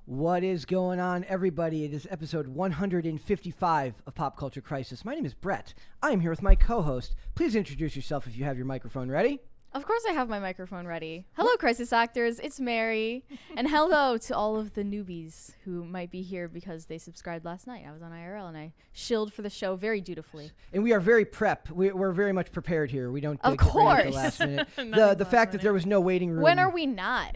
What is going on, everybody? It is episode 155 of Pop Culture Crisis. My name is Brett. I am here with my co-host. Please introduce yourself if you have your microphone ready. Of course I have my microphone ready. Hello, Crisis Actors. It's Mary. And hello to all of the newbies who might be here because they subscribed last night. I was on IRL and I shilled for the show very dutifully. And we are very we're very much prepared here. We don't Of get ready at the course. last minute. the fact that there was no waiting room. When are we not?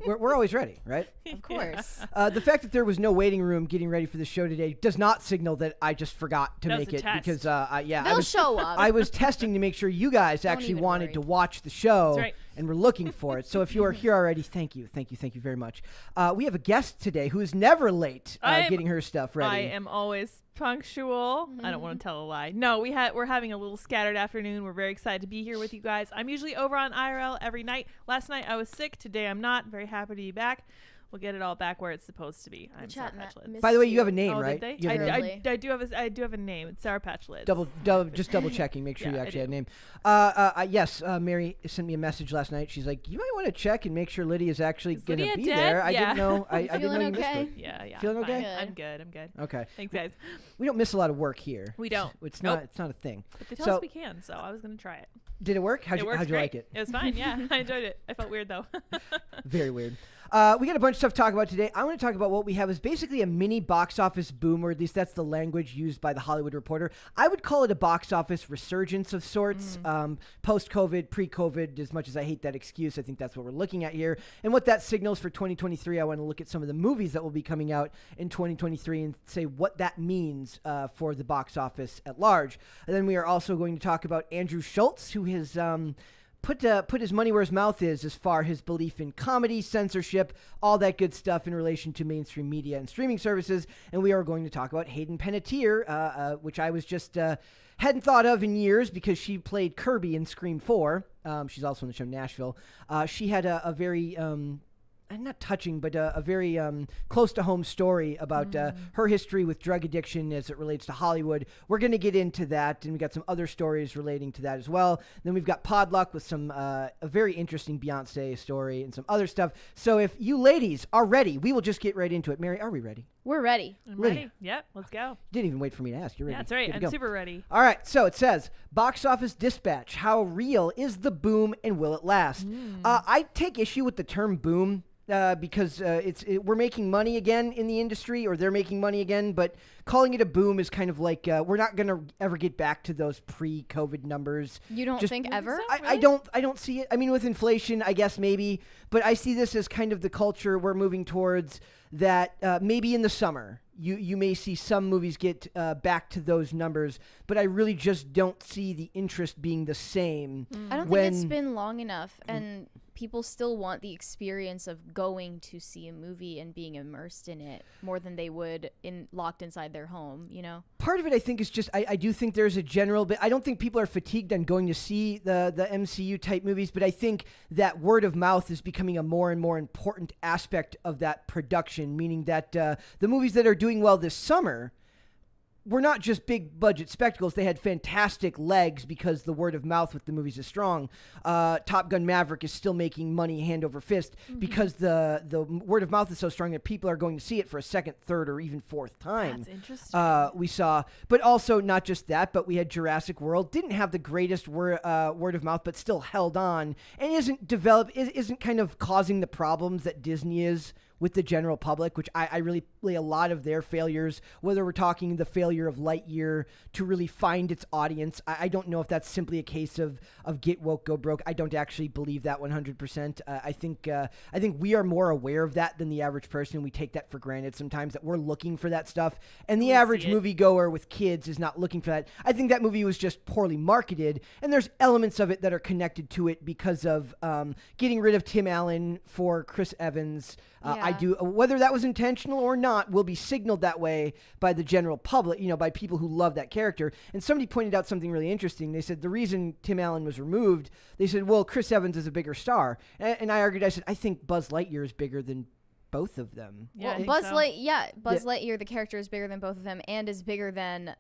We're always ready, right? Of course. The fact that there was no waiting room getting ready for the show today does not signal that I just forgot to make it test. because They'll show up. I was testing to make sure you guys Don't actually even wanted worry. to watch the show. That's right. And we're looking for it. So if you are here already, thank you very much. We have a guest today who is never late getting her stuff ready. I am always punctual. I don't want to tell a lie. No, we're having a little scattered afternoon. We're very excited to be here with you guys. I'm usually over on IRL every night. Last night I was sick. Today I'm not. Very happy to be back. We'll get it all back where it's supposed to be. I'm Sour Patch Lids. By the way, you have a name, Oh, right? did You they? have a name. I do have a name. It's Sour Patch Lids. Just double checking. Make sure Yeah, you I actually have a do. name. Yes, Mary sent me a message last night. She's like, you might want to check and make sure Lydia's actually Is going to Lydia be dead? there. I Yeah. didn't know. I didn't know Feeling you missed okay? it. Yeah. Feeling fine. okay? I'm good. Okay. Thanks, guys. We don't miss a lot of work here. We don't. It's Nope. not. It's not a thing. But they tell So- us we can, so I was going to try it. Did it work? How'd you worked like great. it? It was fine, yeah. I enjoyed it. I felt weird, though. Very weird. We got a bunch of stuff to talk about today. I want to talk about what we have is basically a mini box office boom, or at least that's the language used by The Hollywood Reporter. I would call it a box office resurgence of sorts, post-COVID, pre-COVID, as much as I hate that excuse. I think that's what we're looking at here. And what that signals for 2023, I want to look at some of the movies that will be coming out in 2023 and say what that means for the box office at large. And then we are also going to talk about Andrew Schultz, who has... Put his money where his mouth is as far his belief in comedy, censorship, all that good stuff in relation to mainstream media and streaming services. And we are going to talk about Hayden Panettiere, which I was just hadn't thought of in years because she played Kirby in Scream 4. She's also in the show Nashville. She had a very... not touching, but a very close to home story about her history with drug addiction as it relates to Hollywood. We're going to get into that, and we got some other stories relating to that as well. Then we've got Podluck with some a very interesting Beyonce story and some other stuff. So if you ladies are ready, we will just get right into it. Mary, are we ready? We're ready. I'm Lydia. ready. Yep, let's go. Didn't even wait for me to ask. You're ready. Yeah, that's right. Good to I'm go. super ready. All right, so it says, Box Office Dispatch, how real is the boom and will it last? I take issue with the term boom. Because we're making money again in the industry, or they're making money again, but calling it a boom is kind of like we're not going to ever get back to those pre-COVID numbers. You don't Just- think ever? I don't see it. I mean, with inflation, I guess maybe, but I see this as kind of the culture we're moving towards that maybe in the summer. You may see some movies get back to those numbers, but I really just don't see the interest being the same. I don't think it's been long enough, and people still want the experience of going to see a movie and being immersed in it more than they would locked inside their home, you know? Part of it, I think, is just I do think there's a general bit. I don't think people are fatigued on going to see the MCU type movies, but I think that word of mouth is becoming a more and more important aspect of that production, meaning that the movies that are doing well this summer were not just big budget spectacles. They had fantastic legs because the word of mouth with the movies is strong. Top Gun Maverick is still making money hand over fist because the word of mouth is so strong that people are going to see it for a second, third, or even fourth time. That's interesting. We saw, but also not just that, but we had Jurassic World. Didn't have the greatest word of mouth, but still held on and isn't kind of causing the problems that Disney is with the general public, which I really play a lot of their failures, whether we're talking the failure of Lightyear to really find its audience. I don't know if that's simply a case of get woke, go broke. I don't actually believe that 100%. I think we are more aware of that than the average person. We take that for granted sometimes, that we're looking for that stuff. And the average moviegoer with kids is not looking for that. I think that movie was just poorly marketed, and there's elements of it that are connected to it because of getting rid of Tim Allen for Chris Evans. I do, whether that was intentional or not, will be signaled that way by the general public, by people who love that character. And somebody pointed out something really interesting. They said the reason Tim Allen was removed, they said, well, Chris Evans is a bigger star. And I argued, I said, I think Buzz Lightyear is bigger than both of them. Yeah, Well, Buzz Lightyear, the character, is bigger than both of them, and is bigger than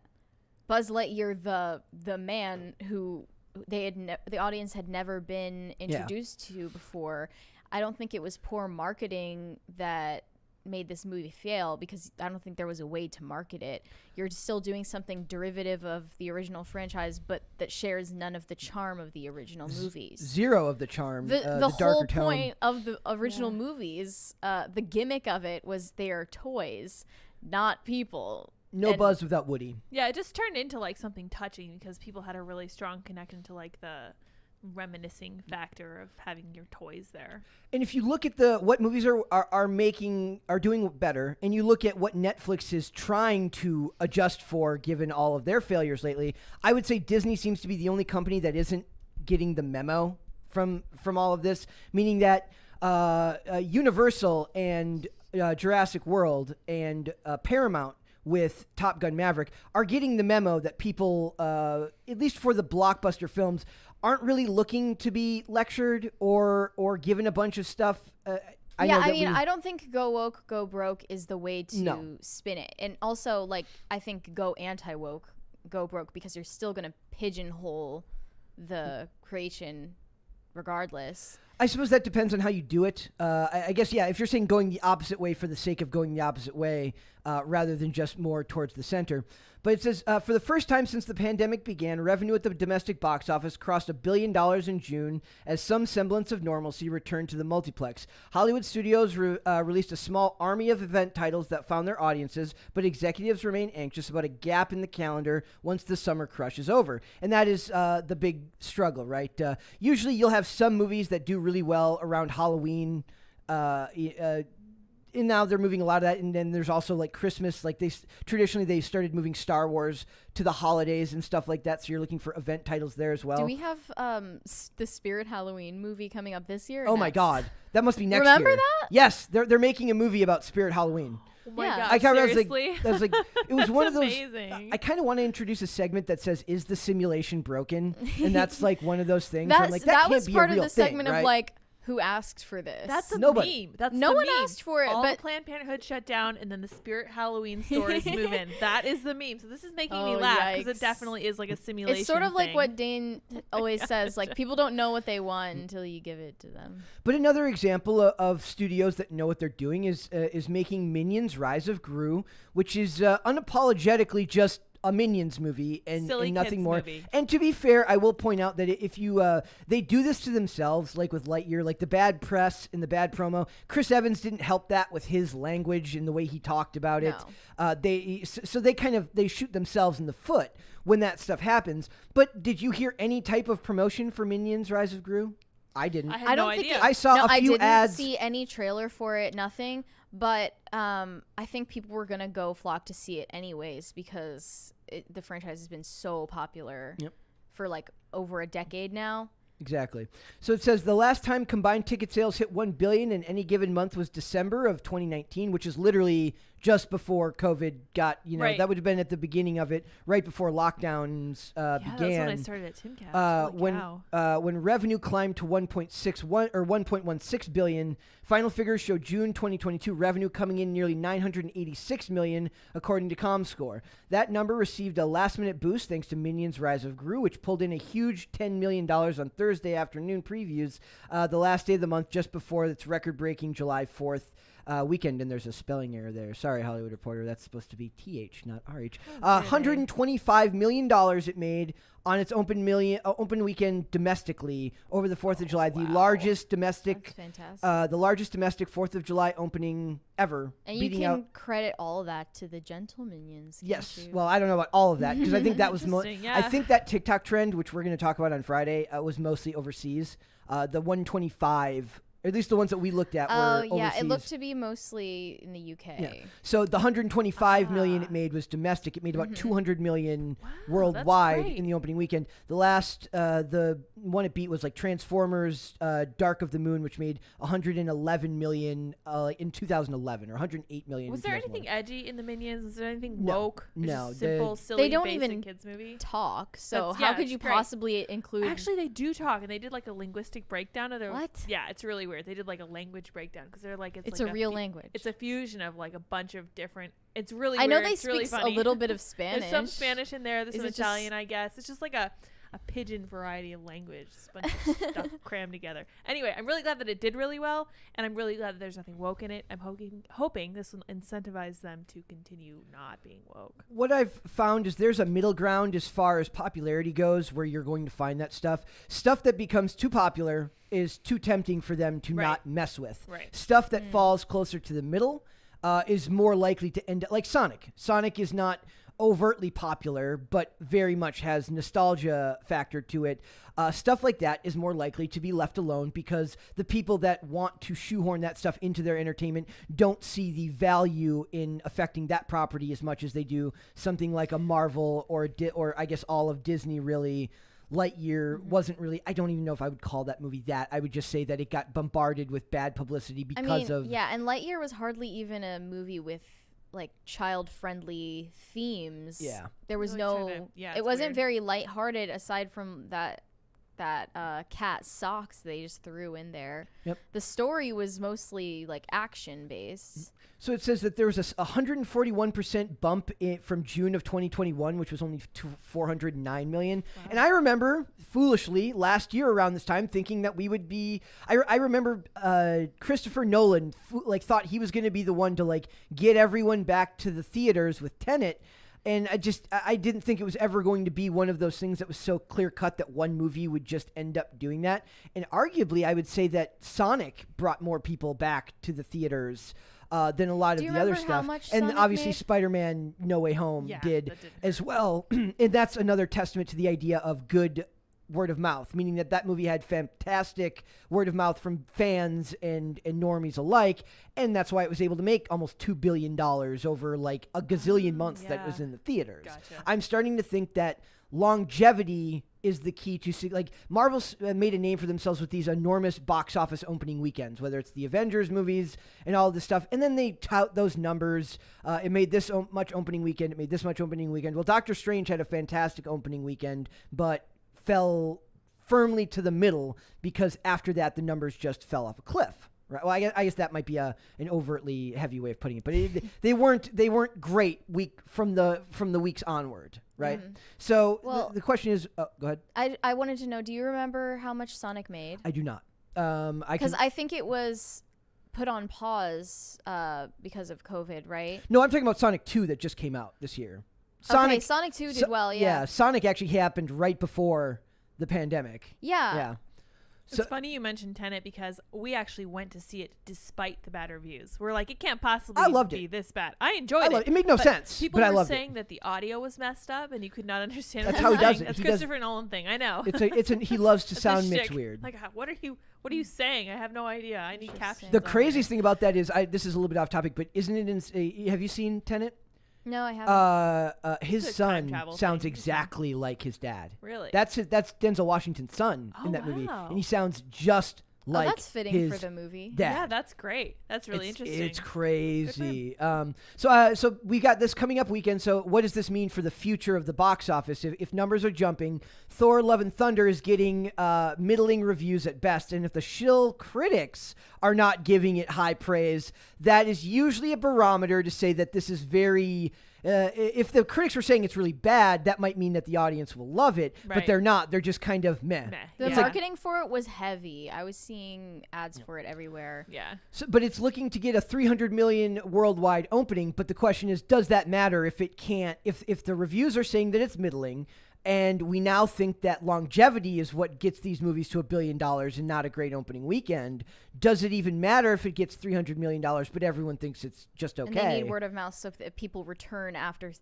Buzz Lightyear, the man who the audience had never been introduced to before. I don't think it was poor marketing that made this movie fail, because I don't think there was a way to market it. You're still doing something derivative of the original franchise, but that shares none of the charm of the original movies. Zero of the charm. The darker whole tone. point of the original movies, the gimmick of it was they are toys, not people. No and- Buzz without Woody. Yeah, it just turned into like something touching because people had a really strong connection to like the reminiscing factor of having your toys there. And if you look at what movies are doing better, and you look at what Netflix is trying to adjust for, given all of their failures lately, I would say Disney seems to be the only company that isn't getting the memo from all of this. Meaning that Universal and Jurassic World and Paramount with Top Gun Maverick are getting the memo that people, at least for the blockbuster films, aren't really looking to be lectured or given a bunch of stuff. I don't think go woke, go broke is the way to No. spin it. And also, like, I think go anti-woke, go broke, because you're still going to pigeonhole the creation regardless. I suppose that depends on how you do it. I guess, yeah, if you're saying going the opposite way for the sake of going the opposite way, rather than just more towards the center. But it says, for the first time since the pandemic began, revenue at the domestic box office crossed $1 billion in June as some semblance of normalcy returned to the multiplex. Hollywood studios released a small army of event titles that found their audiences, but executives remain anxious about a gap in the calendar once the summer crush is over. And that is the big struggle, right? Usually you'll have some movies that do really well around Halloween, and now they're moving a lot of that, and then there's also like Christmas. Like traditionally they started moving Star Wars to the holidays and stuff like that. So you're looking for event titles there as well. Do we have the Spirit Halloween movie coming up this year? Or Oh my next? God, that must be next Remember year. that? Yes, they're making a movie about Spirit Halloween. Oh my Yeah. gosh, I kind of seriously? was like, it was one of those. amazing. I kind of want to introduce a segment that says, "Is the simulation broken?" And that's like one of those things. where I'm like, that can't was be part a of real the thing, segment right? of like, who asked for this? That's a Nobody. meme. That's No the one meme. asked for it, All but- the Planned Parenthood shut down, and then the Spirit Halloween stores move in. That is the meme. So this is making me Oh, laugh because yikes. it definitely is like a simulation. It's sort of like thing. what Dane always says, like, people don't know what they want until you give it to them. But another example of studios that know what they're doing is making Minions: Rise of Gru, which is unapologetically just a Minions movie and Silly nothing kids more. movie. And to be fair, I will point out that if you they do this to themselves, like with Lightyear, like the bad press and the bad promo. Chris Evans didn't help that with his language and the way he talked about it. They shoot themselves in the foot when that stuff happens. But did you hear any type of promotion for Minions: Rise of Gru? I didn't. I had I no don't think idea. I saw a I few didn't ads. see any trailer for it, nothing. But I think people were gonna go flock to see it anyways because the franchise has been so popular for like over a decade now. Exactly. So it says the last time combined ticket sales hit 1 billion in any given month was December of 2019, which is literally just before COVID got, Right. that would have been at the beginning of it, right before lockdowns Yeah, began. that's when I started at Timcast. Holy cow. When revenue climbed to 1.16 billion, final figures show June 2022 revenue coming in nearly 986 million, according to ComScore. That number received a last-minute boost thanks to Minions: Rise of Gru, which pulled in a huge $10 million on Thursday afternoon previews, the last day of the month, just before its record-breaking July 4th. Weekend, and there's a spelling error there. Sorry, Hollywood Reporter. That's supposed to be TH, not RH. $125 million it made on its open weekend domestically over the 4th of July. The largest domestic, That's fantastic. the largest domestic 4th of July opening ever. And you beating can out. credit all of that to the Gentle Minions. can't Yes. you? Well, I don't know about all of that because I think that was Interesting, I yeah. think that TikTok trend, which we're going to talk about on Friday, was mostly overseas. The 125. Or at least the ones that we looked at were yeah, overseas. it looked to be mostly in the UK. Yeah. So the 125 million it made was domestic. It made about 200 million worldwide great. in the opening weekend. The last, the one it beat was like Transformers: Dark of the Moon, which made 111 million in 2011, or 108 million. Was in there 2011. anything edgy in the Minions? Was there anything No. woke? Or No, just simple, silly, They don't basic even kids movie. Talk. So That's- how yeah, could it's you great. possibly include? Actually, they do talk, and they did like a linguistic breakdown of their. What? Yeah, it's really weird. They did like a language breakdown because they're like it's like a real language. It's a fusion of like a bunch of different. It's really. I know weird. they It's really speak a funny. little bit of Spanish. There's some Spanish in there. There's Is some it just- Italian, I guess. It's just like a. a pigeon variety of language, just a bunch of stuff crammed together. Anyway, I'm really glad that it did really well, and I'm really glad that there's nothing woke in it. I'm hoping this will incentivize them to continue not being woke. What I've found is there's a middle ground as far as popularity goes where you're going to find that stuff. Stuff that becomes too popular is too tempting for them to not mess with. Right. Stuff that falls closer to the middle is more likely to end up like Sonic. Sonic is not overtly popular, but very much has nostalgia factor to it. Stuff like that is more likely to be left alone because the people that want to shoehorn that stuff into their entertainment don't see the value in affecting that property as much as they do something like a Marvel or I guess all of Disney really. Lightyear wasn't really, I don't even know if I would call that movie that. I would just say that it got bombarded with bad publicity because of... Yeah, and Lightyear was hardly even a movie with like child-friendly themes. Yeah. There was it wasn't very lighthearted aside from that cat socks they just threw in there. Yep. The story was mostly like action-based. So it says that there was a 141% bump from June of 2021, which was only to 409 million. Wow. And I remember, foolishly, last year around this time, thinking that we would be... I remember Christopher Nolan thought he was going to be the one to get everyone back to the theaters with Tenet. And I didn't think it was ever going to be one of those things that was so clear-cut that one movie would just end up doing that. And arguably, I would say that Sonic brought more people back to the theaters than a lot of the other stuff. And Sonic obviously made? Spider-Man No Way Home did as well. And that's another testament to the idea of good word of mouth, meaning that movie had fantastic word of mouth from fans and normies alike, and that's why it was able to make almost $2 billion over a gazillion months that was in the theaters. Gotcha. I'm starting to think that longevity is the key to see. Marvel's made a name for themselves with these enormous box office opening weekends, whether it's the Avengers movies and all this stuff, and then they tout those numbers. It made this much opening weekend. It made this much opening weekend. Well, Doctor Strange had a fantastic opening weekend, but fell firmly to the middle because after that the numbers just fell off a cliff. Right. Well, I guess that might be an overtly heavy way of putting it, but they weren't great from the weeks onward, right? Mm-hmm. So the question is, go ahead. I wanted to know, do you remember how much Sonic made? I do not. Because I think it was put on pause because of COVID, right? No, I'm talking about Sonic 2 that just came out this year. Sonic 2 did well, yeah. Yeah, Sonic actually happened right before the pandemic. Yeah. Yeah. It's funny you mentioned Tenet because we actually went to see it despite the bad reviews. We're like, it can't possibly be this bad. I enjoyed it. It made no sense, people but I were loved saying that the audio was messed up and you could not understand That's what how he saying. does it. That's He Christopher Nolan thing. I know. He loves to That's sound his mix shtick. weird. Like, what are you saying? I have no idea. I need captions. The craziest thing about that is, this is a little bit off topic, but isn't it have you seen Tenet? No, I haven't. His son sounds exactly like his dad. Really? That's Denzel Washington's son in that movie, and he sounds just like that's fitting his for the movie. dad. Yeah, that's great. That's really interesting. It's crazy. So we got this coming up weekend. So what does this mean for the future of the box office? If numbers are jumping, Thor: Love and Thunder is getting middling reviews at best, and if the shill critics are not giving it high praise, that is usually a barometer to say that this is very... if the critics were saying it's really bad, that might mean that the audience will love it, but they're not. They're just kind of meh. The marketing for it was heavy. I was seeing ads for it everywhere. Yeah. But it's looking to get a 300 million worldwide opening. But the question is, does that matter if it can't? If the reviews are saying that it's middling, and we now think that longevity is what gets these movies to $1 billion and not a great opening weekend, does it even matter if it gets $300 million, but everyone thinks it's just okay? And they need word of mouth so that people return after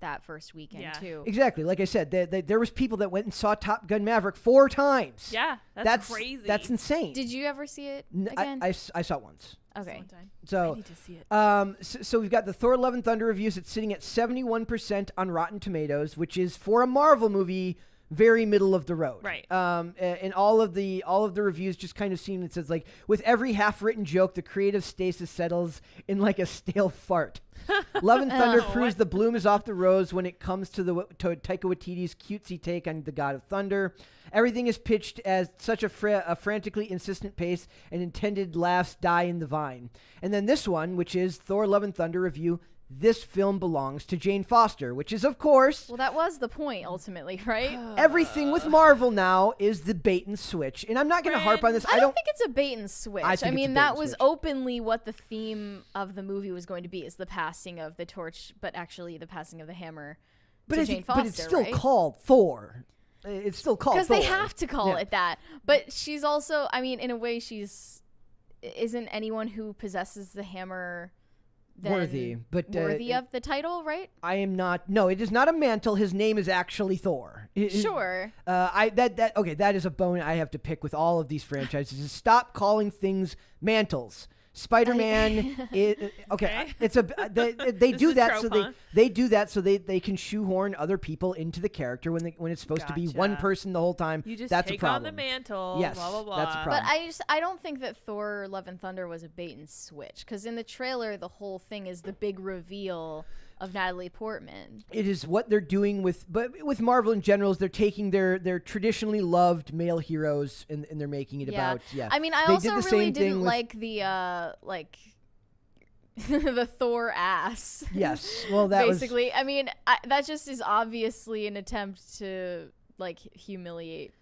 that first weekend, too. Exactly. Like I said, there was people that went and saw Top Gun Maverick 4 times. Yeah, that's crazy. That's insane. Did you ever see it again? I saw it once. Okay. So I need to see it. So we've got the Thor: Love and Thunder reviews. It's sitting at 71% on Rotten Tomatoes, which is, for a Marvel movie, very middle of the road. Right. And all of the reviews just kind of seem, it says, with every half-written joke, the creative stasis settles in like a stale fart. Love and Thunder proves the bloom is off the rose when it comes to Taika Waititi's cutesy take on the God of Thunder. Everything is pitched as such a frantically insistent pace, and intended laughs die in the vine. And then this one, which is Thor: Love and Thunder review, this film belongs to Jane Foster, which is, of course, Well, that was the point ultimately, right? everything with Marvel now is the bait and switch. And I'm not going to harp on this. I don't think it's a bait and switch. I think it's a mean, bait that and was switch. openly what the theme of the movie was going to be, is the passing of the torch, but actually the passing of the hammer to Jane Foster, but it's still right? called Thor. It's still called Because Thor. they have to call Yeah. it that. But she's also, I mean, in a way, isn't anyone who possesses the hammer then Worthy, but, worthy of the title, right? I am not. No, it is not a mantle. His name is actually Thor. Sure. That is a bone I have to pick with all of these franchises. Is stop calling things mantles. Spider-Man. It's a they This do is that trope, so huh? they do that so they can shoehorn other people into the character when it's supposed to be one Gotcha. person the whole time. You just that's take a problem. on the mantle. Yes, blah blah blah. that's a problem. But I don't think that Thor: Love and Thunder was a bait and switch, because in the trailer the whole thing is the big reveal of Natalie Portman. It is what they're doing with Marvel in general. Is they're taking their traditionally loved male heroes and they're making it about I mean, I They also did the really same thing didn't with- like the the Thor ass. Yes, well that was basically. I mean, that just is obviously an attempt to humiliate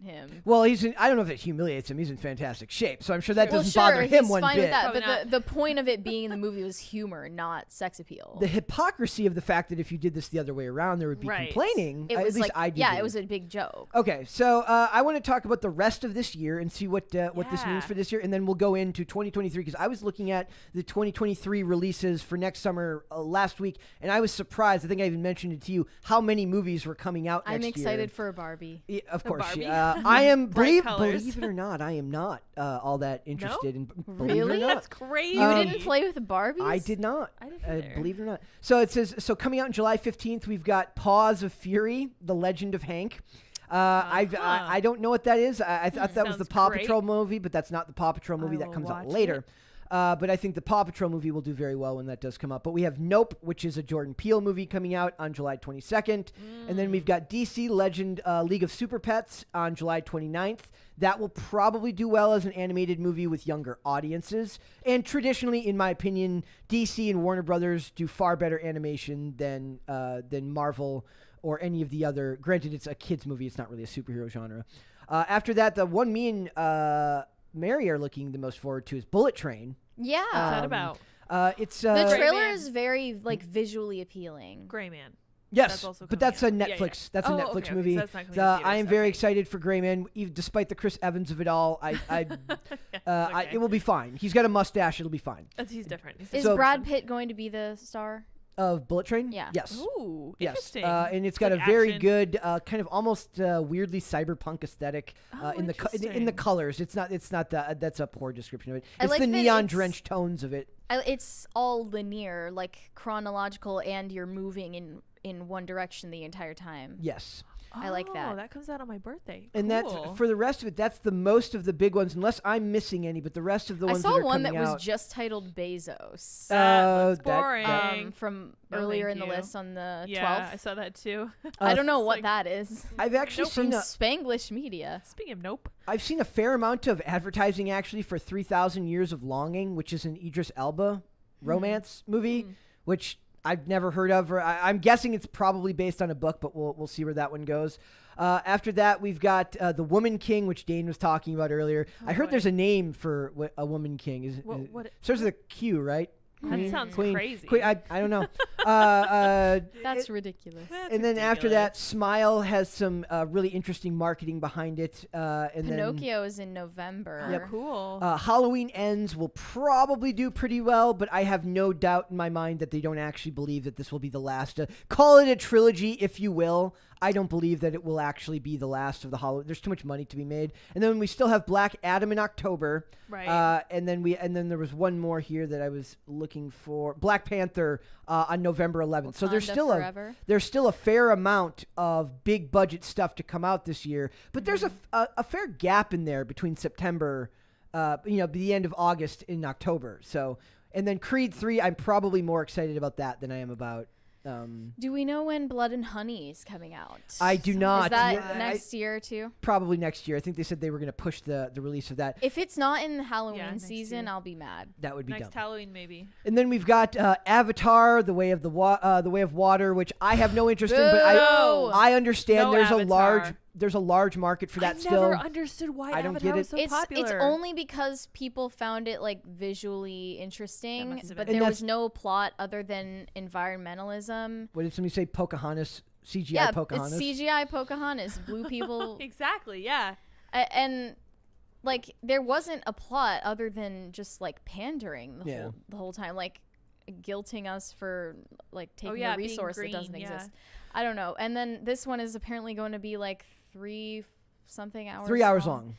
him. Well, I don't know if it humiliates him. He's in fantastic shape, so I'm sure that Well, doesn't sure, bother him he's one fine bit. with that, Probably but not. the point of it being in the movie was humor, not sex appeal. The hypocrisy of the fact that if you did this the other way around, there would be Right. complaining. it at was least like, I do. yeah, believe. it was a big joke. Okay, so I want to talk about the rest of this year and see what this Yeah. means for this year, and then we'll go into 2023 because I was looking at the 2023 releases for next summer last week, and I was surprised. I think I even mentioned it to you how many movies were coming out I'm next excited year. for a Barbie. Yeah, of A course, Barbie? I am Bright colors. believe it or not, I am not all that interested in. Believe it or Really? not. That's crazy. You Um, didn't play with the Barbies? I did not. I didn't either. Believe it or not. So it says, coming out on July 15th, we've got Paws of Fury, The Legend of Hank. I don't know what that is. I thought that was the Sounds Paw great. Patrol movie, but that's not the Paw Patrol movie that will comes out watch later. But I think the Paw Patrol movie will do very well when that does come out. But we have Nope, which is a Jordan Peele movie coming out on July 22nd. And then we've got DC Legend League of Super Pets on July 29th. That will probably do well as an animated movie with younger audiences. And traditionally, in my opinion, DC and Warner Brothers do far better animation than Marvel or any of the other. Granted, it's a kids movie. It's not really a superhero genre. After that, the one me and Mary are looking the most forward to is Bullet Train. Yeah. What's that about? It's the Gray trailer Man. is very visually appealing. Gray Man. yes, That's also but coming that's a out. Yeah, Netflix. yeah. That's a Oh, Netflix okay, movie. so that's not coming So to I am theaters, very okay. excited for Gray Man, despite the Chris Evans of it all. Okay. It will be fine. He's got a mustache. It'll be fine. He's different. He's Is So- Brad Pitt going to be the star? Of Bullet Train? Yeah. Yes. Ooh, Yes, interesting. and it's It's got like a very action. good, kind of almost weirdly cyberpunk aesthetic Oh, in the interesting. colors. It's not that's a poor description of it. I It's like the that neon it's- drenched tones of it. It's all linear, like chronological, and you're moving in one direction the entire time. Yes. I like that. Oh, that comes out on my birthday. And Cool. that's for the rest of it. That's the most of the big ones, unless I'm missing any. But the rest of the I ones saw that are one that coming was out, just titled Bezos. That looks that- boring. From No, earlier thank in the you. list on the Yeah, 12th. I saw that too. I don't know It's what like- that is. I've actually From seen Spanglish Media. Speaking of Nope. I've seen a fair amount of advertising actually for 3,000 Years of Longing, which is an Idris Elba romance movie, which I've never heard of. Or I'm guessing it's probably based on a book, but we'll see where that one goes. After that, we've got The Woman King, which Dane was talking about earlier. I heard boy. there's a name for a Woman King. What- Starts with a Q, right? That sounds crazy. I don't know. That's ridiculous. That's And then after ridiculous. that, Smile has some really interesting marketing behind it. And Pinocchio is in November. Oh, cool. then Halloween Ends will probably do pretty well, but I have no doubt in my mind that they don't actually believe that this will be the last. Call it a trilogy, if you will. I don't believe that it will actually be the last of the Halloween. There's too much money to be made. And then we still have Black Adam in October. Right. And then there was one more here that I was looking for. Black Panther on November 11th. So there's Wakanda still Forever. there's still a fair amount of big budget stuff to come out this year. But there's a fair gap in there between September, the end of August and October. So, and then Creed 3, I'm probably more excited about that than I am about Do we know when Blood and Honey is coming out? I do not. Is that Yeah, next year too? Probably next year. I think they said they were going to push the release of that. If it's not in the Halloween next season, year. I'll be mad. That would be Next dumb. Halloween, maybe. And then we've got Avatar: The Way of the Way of Water, which I have no interest in, but Boo! I understand No Avatar. there's a large market for that I still. never understood why I don't Avatar get was it. so It's popular. only because people found it like visually interesting, must have but been. And there was that's- no plot other than environmentalism. What did somebody say? Pocahontas, CGI Yeah, Pocahontas. it's CGI Pocahontas. Blue people, Exactly. Yeah. and like there wasn't a plot other than just like pandering the whole time, like guilting us for like taking yeah, a being resource that green, doesn't yeah. exist. I don't know. And then this one is apparently going to be like 3-something hours. 3 hours long.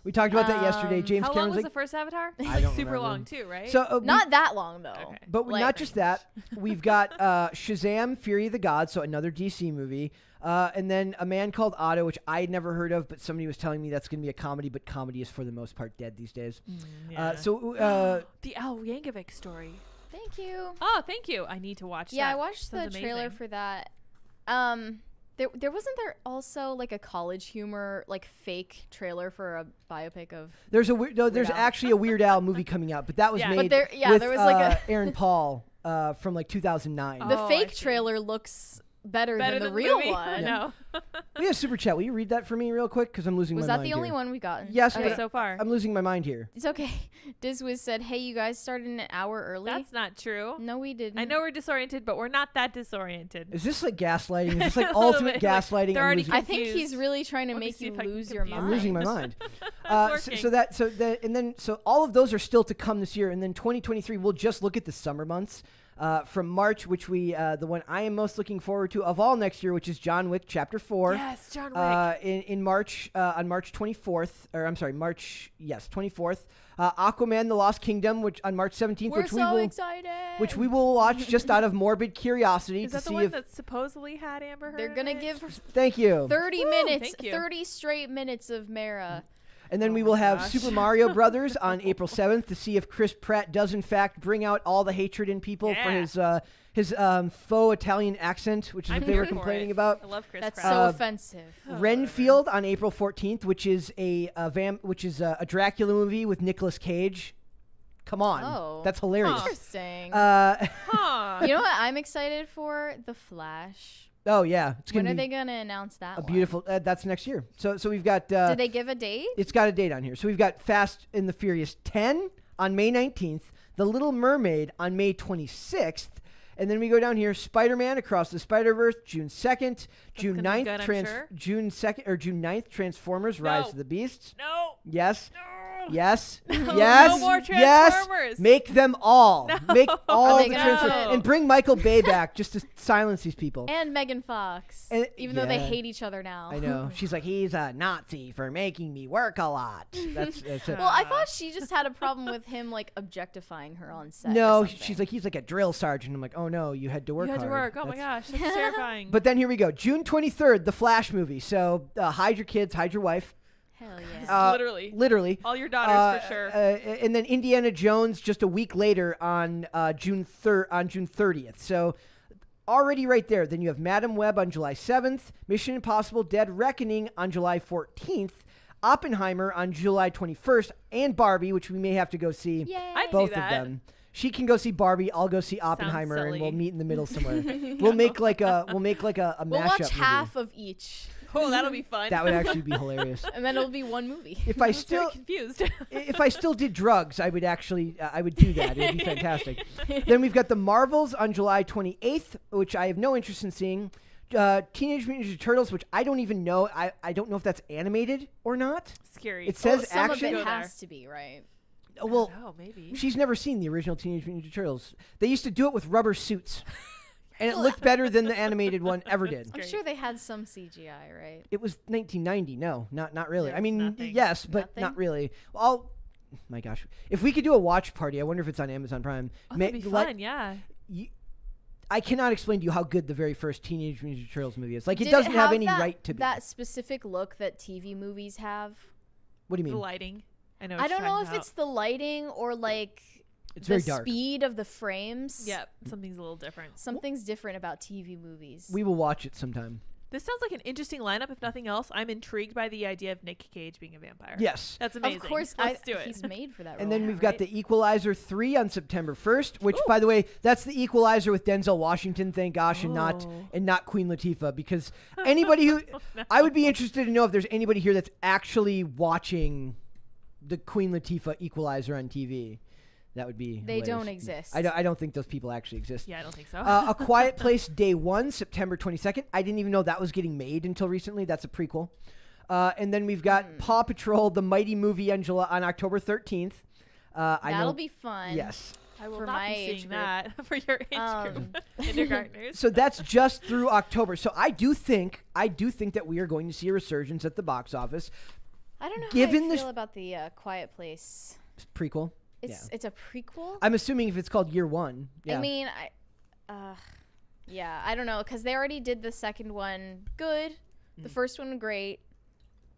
We talked about that yesterday. James How long Cameron's was like, the first Avatar? I Like don't super remember. long too, right? so Not that long though. Okay. but like- not just that. We've got Shazam: Fury of the Gods, so another DC movie, and then A Man Called Otto, which I had never heard of, but somebody was telling me that's going to be a comedy, but comedy is for the most part dead these days. Yeah. The Al Yankovic story. Thank you. Oh, thank you. I need to watch Yeah, that. I watched the Sounds trailer amazing. for that. There wasn't there also like a College Humor like fake trailer for a biopic of there's there's Al. actually a Weird Al movie coming out, but that was Yeah. made But there with was like a Aaron Paul from like 2009. the Oh, I fake see. trailer looks better Better than the than real movie? one. I know. We have super chat. Will you read that for me real quick? Because I'm losing Was my that mind the only here. one we got? Yes, Okay. but so far. I'm losing my mind here. It's okay. Dizwiz said, "Hey, you guys started an hour early." That's not true. No, we didn't. I know we're disoriented, but we're not that disoriented. Is this like gaslighting? Is this like A little ultimate bit, like, gaslighting? they're I'm already losing, I think he's confused. really trying to Let me make see you if I can lose your confuse I'm losing my mind. mind. It's So all of those are still to come this year, and then 2023 we'll just look at the summer months. From March, which the one I am most looking forward to of all next year, which is John Wick Chapter 4. Yes, John Wick. In March, on March 24th, or I'm sorry, 24th. Aquaman: The Lost Kingdom, which on March 17th, We're which so we will excited. watch just out of morbid curiosity Is to that the see one if. that supposedly had Amber Heard? They're gonna in it? give Thank you. 30 Woo, minutes, thank you. 30 straight minutes of Mara. And then Oh we my will have gosh. Super Mario Brothers on April 7th to see if Chris Pratt does in fact bring out all the hatred in people for Yeah. his faux Italian accent, which is I'm what they were here for complaining it. about. I love Chris That's Pratt. so Uh, offensive. Oh, Renfield on April 14th, which is a Dracula movie with Nicolas Cage. Come on, Oh. that's hilarious. Interesting. Huh. You know what I'm excited for? The Flash. Oh yeah, it's When gonna are be they gonna announce that? a one? beautiful. That's next year. So we've got. Did they give a date? It's got a date on here. So we've got Fast and the Furious 10 on May 19th, The Little Mermaid on May 26th, and then we go down here, Spider-Man Across the Spider-Verse, June 2nd, June gonna be 9th, good, I'm sure. June 2nd or June 9th, Transformers: Rise No. of the Beasts. No. Yes. No. Yes. No, Yes. no more Yes. Transformers. Make them all. No. Make all Are the they gonna Transformers do- and bring Michael Bay back just to silence these people. And Megan Fox. And- even though they yeah. hate each other now. I know. She's like, he's a Nazi for making me work a lot. That's it. Well, I thought she just had a problem with him like objectifying her on set. or No, something. she's like, he's like a drill sergeant. I'm like, oh no, you had to work You had to hard. work. Oh my That's- gosh, that's terrifying. But then here we go. June 23rd, the Flash movie. So hide your kids, hide your wife. Hell yeah. Literally. Literally. All your daughters for sure. And then Indiana Jones just a week later on June 30th. So already right there. Then you have Madam Web on July 7th, Mission Impossible: Dead Reckoning on July 14th, Oppenheimer on July 21st, and Barbie, which we may have to go see. Yay. I'd Both see of that. them. She can go see Barbie. I'll go see Oppenheimer, and we'll silly. meet in the middle somewhere. We'll make like a We'll mashup watch movie. half of each, Oh, that'll be fun. That would actually be hilarious. and then it'll be one movie. If I I'm still very confused. if I still did drugs, I would actually I would do that. It would be fantastic. Then we've got the Marvels on July 28th, which I have no interest in seeing. Teenage Mutant Ninja Turtles, which I don't even know. I don't know if that's animated or not. Scary. It says Some action. of Go it there. has to be, right? Well, Oh, maybe. she's never seen the original Teenage Mutant Ninja Turtles. They used to do it with rubber suits, and it looked better than the animated one ever did. I'm Great. sure they had some CGI, right? It was 1990. No, not really. There I was mean, nothing. yes, but Nothing? not really. Well, my gosh, if we could do a watch party, I wonder if it's on Amazon Prime. Oh, that'd be let- fun. Yeah. I cannot explain to you how good the very first Teenage Mutant Ninja Turtles movie is. Like, it Did doesn't have have any that, right to be. that specific look that TV movies have. What do you The mean? lighting. I know. I don't know if it's the lighting or like It's the very dark. speed of the frames. Yep, something's a little different. Something's different about TV movies. We will watch it sometime. This sounds like an interesting lineup. If nothing else, I'm intrigued by the idea of Nick Cage being a vampire. Yes. That's amazing. Of course, Let's do it. he's made for that role. And then Yeah, we've got right. the Equalizer 3 on September 1st, which, by the way, that's the Equalizer with Denzel Washington, thank gosh, and not Queen Latifah, because anybody who I would be interested to know if there's anybody here that's actually watching the Queen Latifah Equalizer on TV. That would be They hilarious. don't exist. I don't think those people actually exist. Yeah, I don't think so. A Quiet Place Day 1, September 22nd. I didn't even know that was getting made until recently. That's a prequel. And then we've got Paw Patrol, the Mighty Movie on October 13th. That'll be fun. Yes. I will for not my be age seeing group. that for your age group. Kindergartners. So that's just through October. So I do think that we are going to see a resurgence at the box office. I don't know Given how I this- feel about the Quiet Place. Prequel. It's a prequel. I'm assuming if it's called Year One. Yeah. I mean, yeah, I don't know, because they already did the second one good, the first one great.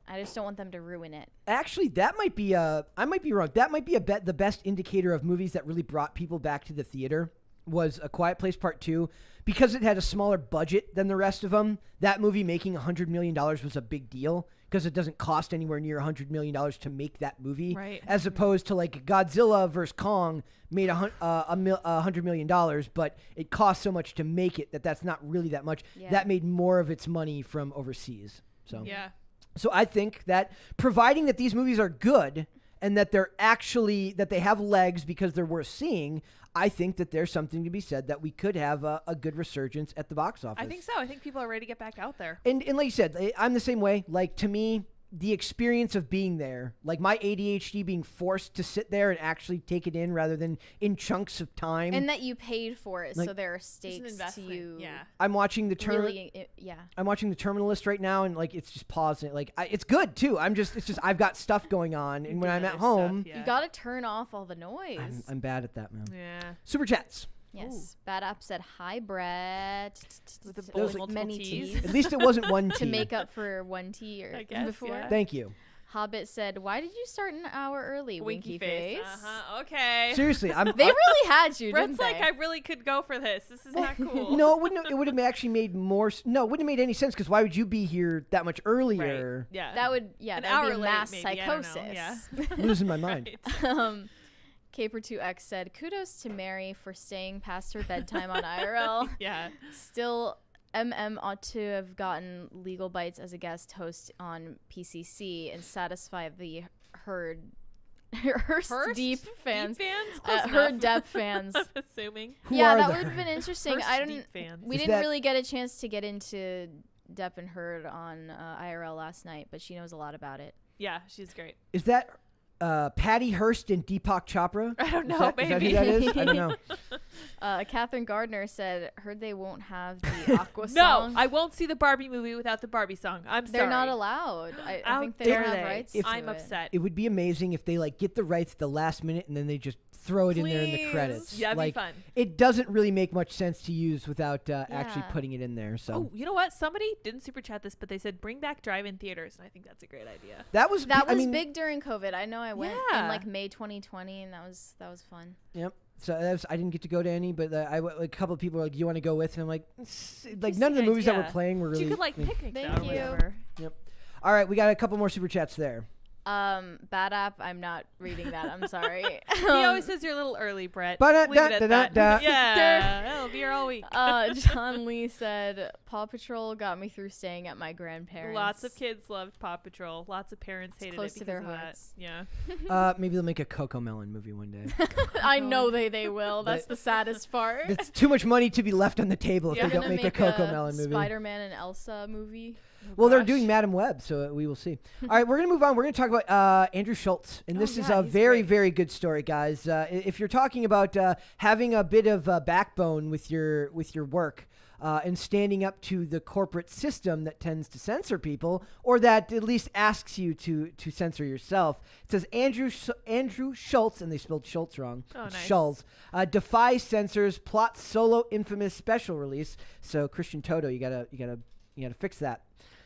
I just don't want them to ruin it. Actually, that might be I might be wrong. That might be the best indicator of movies that really brought people back to the theater was A Quiet Place Part 2. Because it had a smaller budget than the rest of them, that movie making $100 million was a big deal because it doesn't cost anywhere near $100 million to make that movie. Right. As opposed to like Godzilla vs. Kong made $100 million, but it cost so much to make it that's not really that much. Yeah. That made more of its money from overseas. So Yeah. So I think that providing that these movies are good and that they have legs because they're worth seeing, I think that there's something to be said that we could have a good resurgence at the box office. I think so. I think people are ready to get back out there. And like you said, I'm the same way. Like, to me, the experience of being there, like my ADHD being forced to sit there and actually take it in rather than in chunks of time. And that you paid for it, Like- so there are It's an stakes to investment. you. Yeah. I'm watching the Yeah. I'm watching The Terminalist right now, and like it's just pausing. Like it's good too. It's just I've got stuff going on, and when I'm at Other home, stuff, yeah. You gotta turn off all the noise. I'm bad at that, man. Yeah. Super chats. Yes. Bad App said, "Hi, Brett." With the Those- multiple many T's. T's At least it wasn't one to T. make up for one T or I guess, before. yeah. Thank you. Hobbit said, "Why did you start an hour early, Winky face?" Uh-huh. Okay. Seriously, I'm. They really had you, Brett's didn't like, they? I really could go for this. This is not cool. No, it would have actually made more. No, it wouldn't have made any sense because why would you be here that much earlier? Right. Yeah. That would, An that would hour be late, mass maybe. I don't know. psychosis. Yeah. Losing my mind. Right. Caper2X said, "Kudos to Mary for staying past her bedtime on IRL. Yeah. Still, ought to have gotten Legal Bites as a guest host on PCC and satisfy the Hearst Deep fans. Deep fans? Close Herd enough. Depth fans. I'm assuming. Who Yeah, are that the would have been interesting. Hearst I don't. Deep fans. We Is didn't that- really get a chance to get into Depp and Herd on IRL last night, but she knows a lot about it. Yeah, she's great. Is that Patty Hearst and Deepak Chopra? I don't Is know, that who maybe. that is? I don't know. Catherine Gardner said, "Heard they won't have the Aqua No, song." I won't see the Barbie movie without the Barbie song. I'm They're sorry. not allowed. I How think they dare don't have they? rights. If- to I'm it. upset. It would be amazing if they like get the rights at the last minute and then they just throw it in there in the Please. credits. Yeah, that'd like, be fun. It doesn't really make much sense to use without actually Yeah. putting it in there. So Oh, you know what? Somebody didn't super chat this, but they said bring back drive-in theaters, and I think that's a great idea. that was That I was mean, big during COVID. I know I went in Yeah. like May 2020, and that was fun. Yep. So I didn't get to go to any, but like, a couple of people were like, "Do you want to go with?" And I'm like, like none of the Interesting movies that idea. were playing were But really. you could like yeah. picnic Thank though, or you. whatever. All right, we got a couple more super chats there. Bad App. I'm not reading that. I'm sorry. He always says you're a little early, Brett. Ba-da-da-da-da-da. Leave it at that. Yeah, that'll be here all week. John Lee said, "Paw Patrol got me through staying at my grandparents." Lots of kids loved Paw Patrol. Lots of parents hated close it to because their of that. hearts. Yeah. Maybe they'll make a Coco Melon movie one day. I know they will. That's the saddest part. It's too much money to be left on the table if Yeah. they don't Gonna make a Coco Melon movie. Spider-Man and Elsa movie. Well, they're Gosh. doing Madam Web, so we will see. All right, we're going to move on. We're going to talk about Andrew Schultz. And this is yeah, a he's very, great. very good story, guys. If you're talking about having a bit of backbone with your work and standing up to the corporate system that tends to censor people, or that at least asks you to censor yourself, it says Andrew Schultz, and they spelled Schultz wrong. Oh, It's nice. Schultz. Defies censors, plots solo infamous special release. So Christian Toto, you gotta fix that.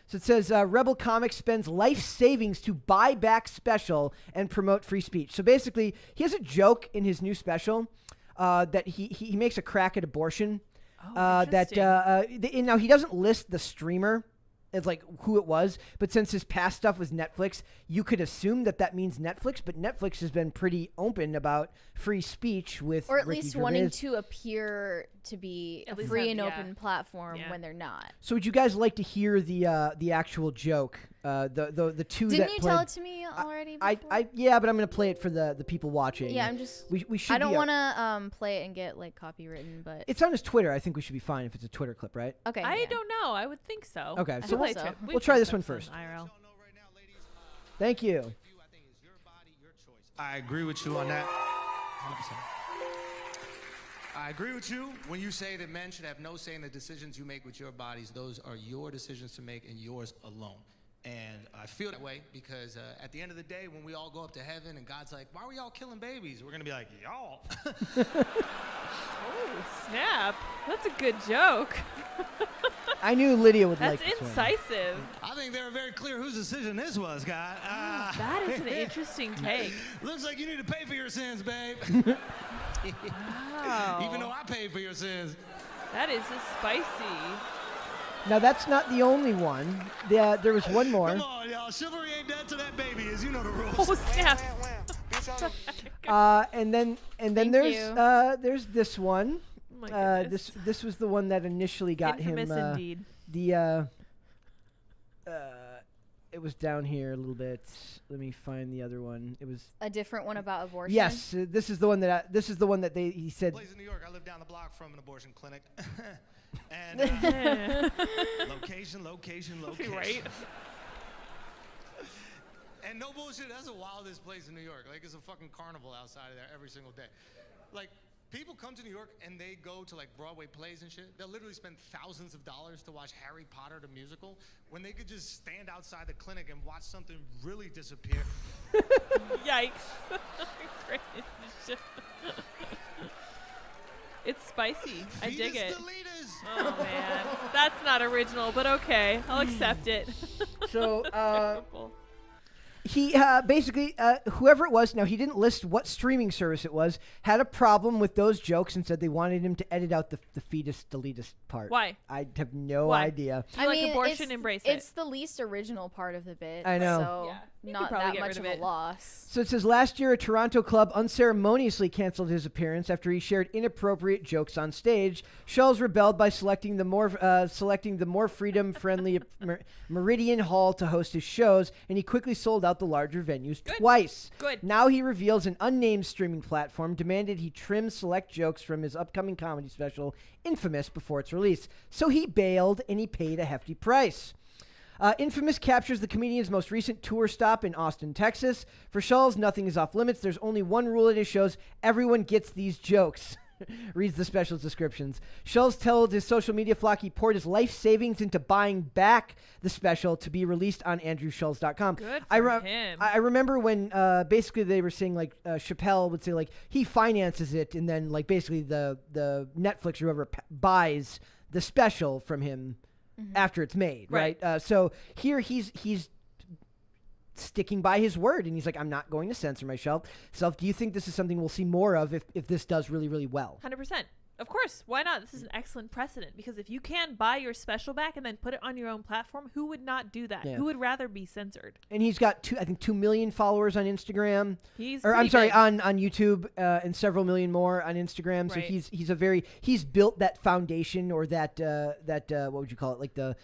So it says Rebel Comics spends life savings to buy back special and promote free speech. So basically, he has a joke in his new special that he makes a crack at abortion. Now he doesn't list the streamer as like who it was, but since his past stuff was Netflix, you could assume that means Netflix. But Netflix has been pretty open about free speech with, or at Ricky least Gervais. wanting to appear to be At a least free have- and yeah. open platform Yeah. when they're not. So would you guys like to hear the actual joke? The two Didn't that you played, tell it to me already? Before? yeah, but I'm gonna play it for the people watching. Yeah, I'm just. We should. I don't be, want to play it and get like copywritten, but It's on his Twitter. I think we should be fine if it's a Twitter clip, right? okay. I yeah. don't know. I would think so. Okay, I so hope we'll, so. we'll try this one tried first. IRL. Thank you. I agree with you on that. 100%. I agree with you when you say that men should have no say in the decisions you make with your bodies. Those are your decisions to make and yours alone. And I feel that way because at the end of the day, when we all go up to heaven and God's like, why are we all killing babies? We're going to be like, y'all. Oh, snap. That's a good joke. I knew Lydia would That's like this one. incisive. I think they were very clear whose decision this was, God. That is an interesting take. Looks like you need to pay for your sins, babe. Wow. Even though I paid for your sins. That is a spicy. Now that's not the only one. There was one more. Come on, y'all. Chivalry ain't dead to that baby, as you know the rules. Oh, snap. And then Thank there's you. there's this one. Oh my goodness. This was the one that initially got Infamous him. indeed. It was down here a little bit. Let me find the other one. It was A different one about abortion. yes. This is the one that he said. Place in New York. I live down the block from an abortion clinic. And location. Right? And no bullshit, that's the wildest place in New York. Like, it's a fucking carnival outside of there every single day. Like, people come to New York and they go to like Broadway plays and shit. They'll literally spend thousands of dollars to watch Harry Potter the musical when they could just stand outside the clinic and watch something really disappear. Yikes. Great. It's spicy. I dig Fetus it. Deletus. Oh, man. That's not original, but okay. I'll accept it. So Terrible. he basically whoever it was. Now he didn't list what streaming service it was. Had a problem with those jokes and said they wanted him to edit out the fetus deletus part. Why? I have no Why? idea. If you like abortion, embrace it. It's the least original part of the bit. I know. So Yeah, you could not probably that get much rid of of a it. loss. So it says last year a Toronto club unceremoniously canceled his appearance after he shared inappropriate jokes on stage. Schulz rebelled by selecting the more freedom-friendly Meridian Hall to host his shows, and he quickly sold out the larger venues twice. Good. Now he reveals an unnamed streaming platform demanded he trim select jokes from his upcoming comedy special, Infamous, before its release. So he bailed and he paid a hefty price. Infamous captures the comedian's most recent tour stop in Austin, Texas. For Schulz, nothing is off limits. There's only one rule at his shows. Everyone gets these jokes. Reads the special's descriptions. Schulz told his social media flock he poured his life savings into buying back the special to be released on andrewschulz.com. Good I for him. I remember when basically they were saying like Chappelle would say like he finances it and then like basically the Netflix or whoever buys the special from him after it's made, right? So here he's sticking by his word and he's like, I'm not going to censor myself. Do you think this is something we'll see more of if this does really, really well? 100%. Of course. Why not? This is an excellent precedent because if you can buy your special back and then put it on your own platform, who would not do that? Yeah. Who would rather be censored? And he's got 2 million followers on Instagram. He's I'm pretty sorry, big. on YouTube, and several million more on Instagram. So Right. he's built that foundation or that what would you call it? Like the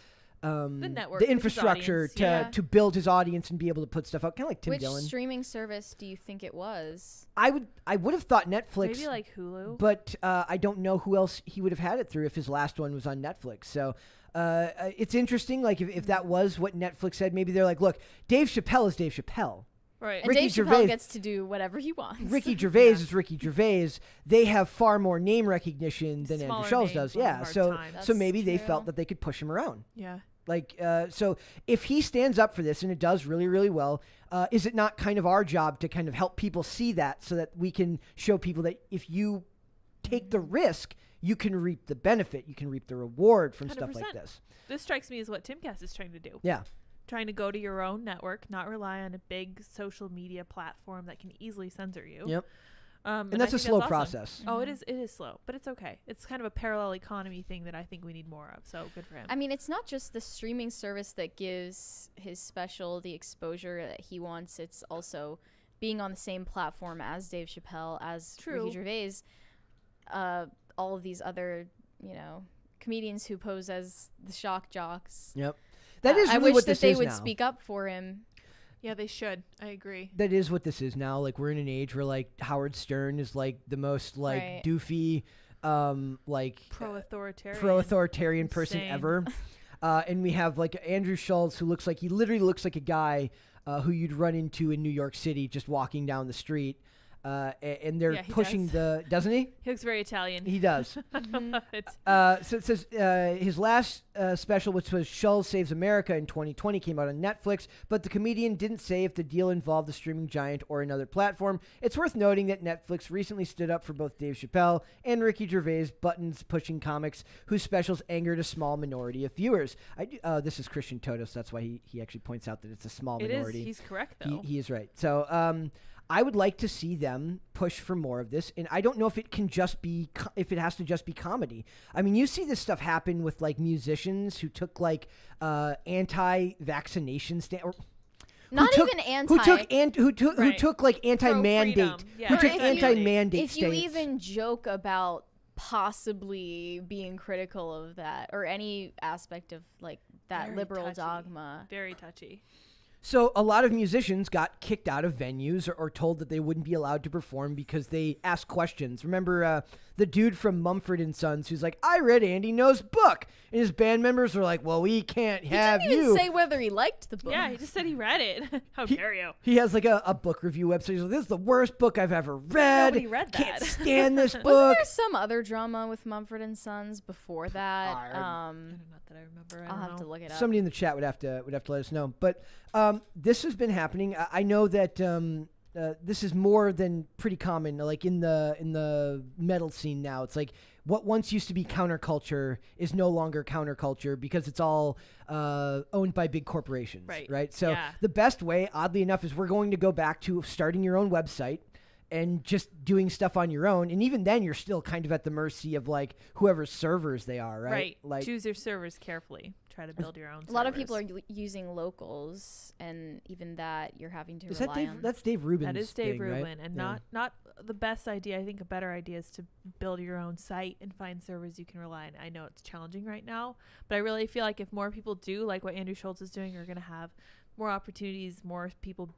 network, the his infrastructure audience, yeah. to build his audience and be able to put stuff out, kind of like Tim Which Dillon. streaming service do you think it was? I would have thought Netflix, Maybe like Hulu. but I don't know who else he would have had it through if his last one was on Netflix. So it's interesting. Like if that was what Netflix said, maybe they're like, look, Dave Chappelle is Dave Chappelle. Right. And Ricky Dave Gervais- Chappelle gets to do whatever he wants. Ricky Gervais is Ricky Gervais. They have far more name recognition than Smaller Andrew Schulz names does. will have a Yeah, hard so time. so maybe they That's felt true. that they could push him around. Yeah. Like, so if he stands up for this and it does really, really well, is it not kind of our job to kind of help people see that so that we can show people that if you take the risk, you can reap the benefit. You can reap the reward from stuff like 100%. this. This strikes me as what Timcast is trying to do. Yeah. Trying to go to your own network, not rely on a big social media platform that can easily censor you. Yep. And And that's I a think slow awesome. process. Oh, it is slow, but it's okay. It's kind of a parallel economy thing that I think we need more of. So good for him. I mean, it's not just the streaming service that gives his special the exposure that he wants. It's also being on the same platform as Dave Chappelle, as True. Ricky Gervais, all of these other, comedians who pose as the shock jocks. Yep. That is I really wish what that this they is would now. speak up for him. Yeah, they should. I agree. That is what this is now. Like, we're in an age where, like, Howard Stern is, like, the most, like, Right. doofy, like, Pro-authoritarian. person Insane. ever. And we have, like, Andrew Schultz, who literally looks like a guy who you'd run into in New York City just walking down the street. And they're Yeah, he pushing does. doesn't he? He looks very Italian. He does. It's So it says his last special, which was Schultz Saves America in 2020, came out on Netflix, but the comedian didn't say if the deal involved the streaming giant or another platform. It's worth noting that Netflix recently stood up for both Dave Chappelle and Ricky Gervais, buttons-pushing comics whose specials angered a small minority of viewers. This is Christian Todos. That's why he actually points out that it's a small it is. minority. He's correct though. He is right. So I would like to see them push for more of this, and I don't know if it can just be if it has to just be comedy. I mean, you see this stuff happen with like musicians who took like anti-vaccination stand. Not even anti. Who Right. took like anti-mandate. Pro-freedom. Yeah. Who Or took if you- anti-mandate If you states. even joke about possibly being critical of that or any aspect of like that Very liberal touchy. dogma. Very touchy. So a lot of musicians got kicked out of venues or told that they wouldn't be allowed to perform because they asked questions. Remember the dude from Mumford & Sons who's like, I read Andy No's book. And his band members were like, well, we can't have He didn't you. even say whether he liked the book. Yeah, he just said he read it. How dare you? He has like a book review website. He's like, this is the worst book I've ever read. Nobody read Can't that." stand this Wasn't book. there some other drama with Mumford and Sons before that? I Not that I remember. I I'll don't have to know. look it up. Somebody in the chat would have to let us know. But this has been happening. I know that this is more than pretty common. Like in the metal scene now, it's like what once used to be counterculture is no longer counterculture because it's all owned by big corporations. Right. So Yeah. the best way, oddly enough, is we're going to go back to starting your own website and just doing stuff on your own. And even then, you're still kind of at the mercy of like whoever's servers they are, right? Right. Like Choose your servers carefully. Try to build your own. A lot of people are servers. using locals, and even that you're having to is that rely Dave? on. That's Dave Rubin's That is Dave thing, right? Rubin, and Yeah. not the best idea. I think a better idea is to build your own site and find servers you can rely on. I know it's challenging right now, but I really feel like if more people do like what Andrew Schultz is doing, you're going to have more opportunities, more people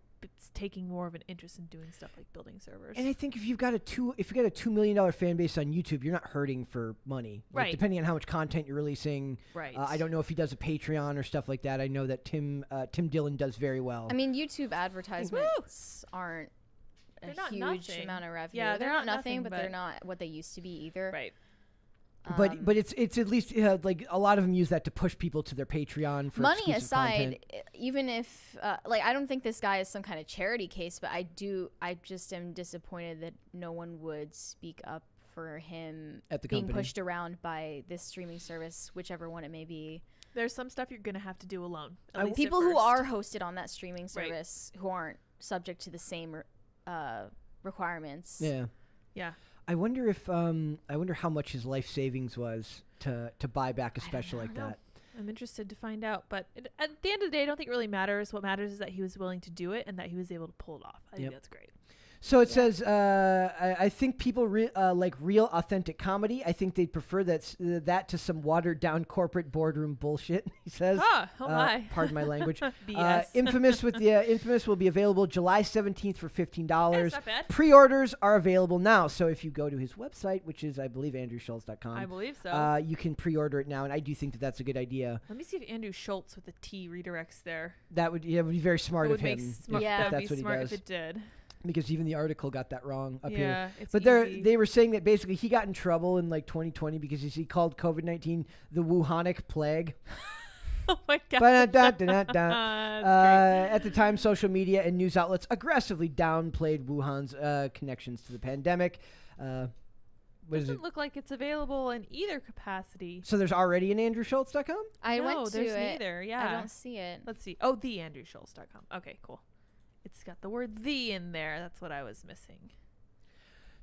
taking more of an interest in doing stuff like building servers. And I think if you've got a $2 million fan base on YouTube, you're not hurting for money. Like, Right. Depending on how much content you're releasing. Right. I don't know if he does a Patreon or stuff like that. I know that Tim Dillon does very well. I mean, YouTube advertisements aren't a They're not huge nothing. amount of revenue. Yeah, they're not nothing, but they're but- not what they used to be either. Right. but it's at least like a lot of them use that to push people to their Patreon for money exclusive aside, content. even if like I don't think this guy is some kind of charity case, but I just am disappointed that no one would speak up for him At the being company. pushed around by this streaming service, whichever one it may be. There's some stuff you're going to have to do alone. At least at People who first. are hosted on that streaming Right. service who aren't subject to the same requirements. Yeah. Yeah. I wonder if I wonder how much his life savings was to buy back a special like know. that. I'm interested to find out, but at the end of the day, I don't think it really matters. What matters is that he was willing to do it and that he was able to pull it off. I think Yep. that's great. So it says, I think people like real, authentic comedy. I think they'd prefer that to some watered-down corporate boardroom bullshit. He says. Oh my. Pardon my language. BS. Infamous will be available July 17th for $15. That's not bad. Pre-orders are available now. So if you go to his website, which is I believe AndrewSchultz.com, I believe so. you can pre-order it now, and I do think that that's a good idea. Let me see if Andrew Schultz with a T redirects there. That would be very smart It of would make him. smart. Yeah. That would that's be what he smart does. if it did. Because even the article got that wrong up here. Yeah, it's But easy. they were saying that basically he got in trouble in like 2020 because he called COVID-19 the Wuhanic plague. Oh my god. Ba-da-da-da-da-da. That's great. At the time, social media and news outlets aggressively downplayed Wuhan's connections to the pandemic. What is it? Doesn't look like it's available in either capacity. So there's already an AndrewSchultz.com? I No, went to there's it. neither. Yeah. I don't see it. Let's see. Oh, theandrewschultz.com. Okay, cool. It's got the word "the" in there. That's what I was missing.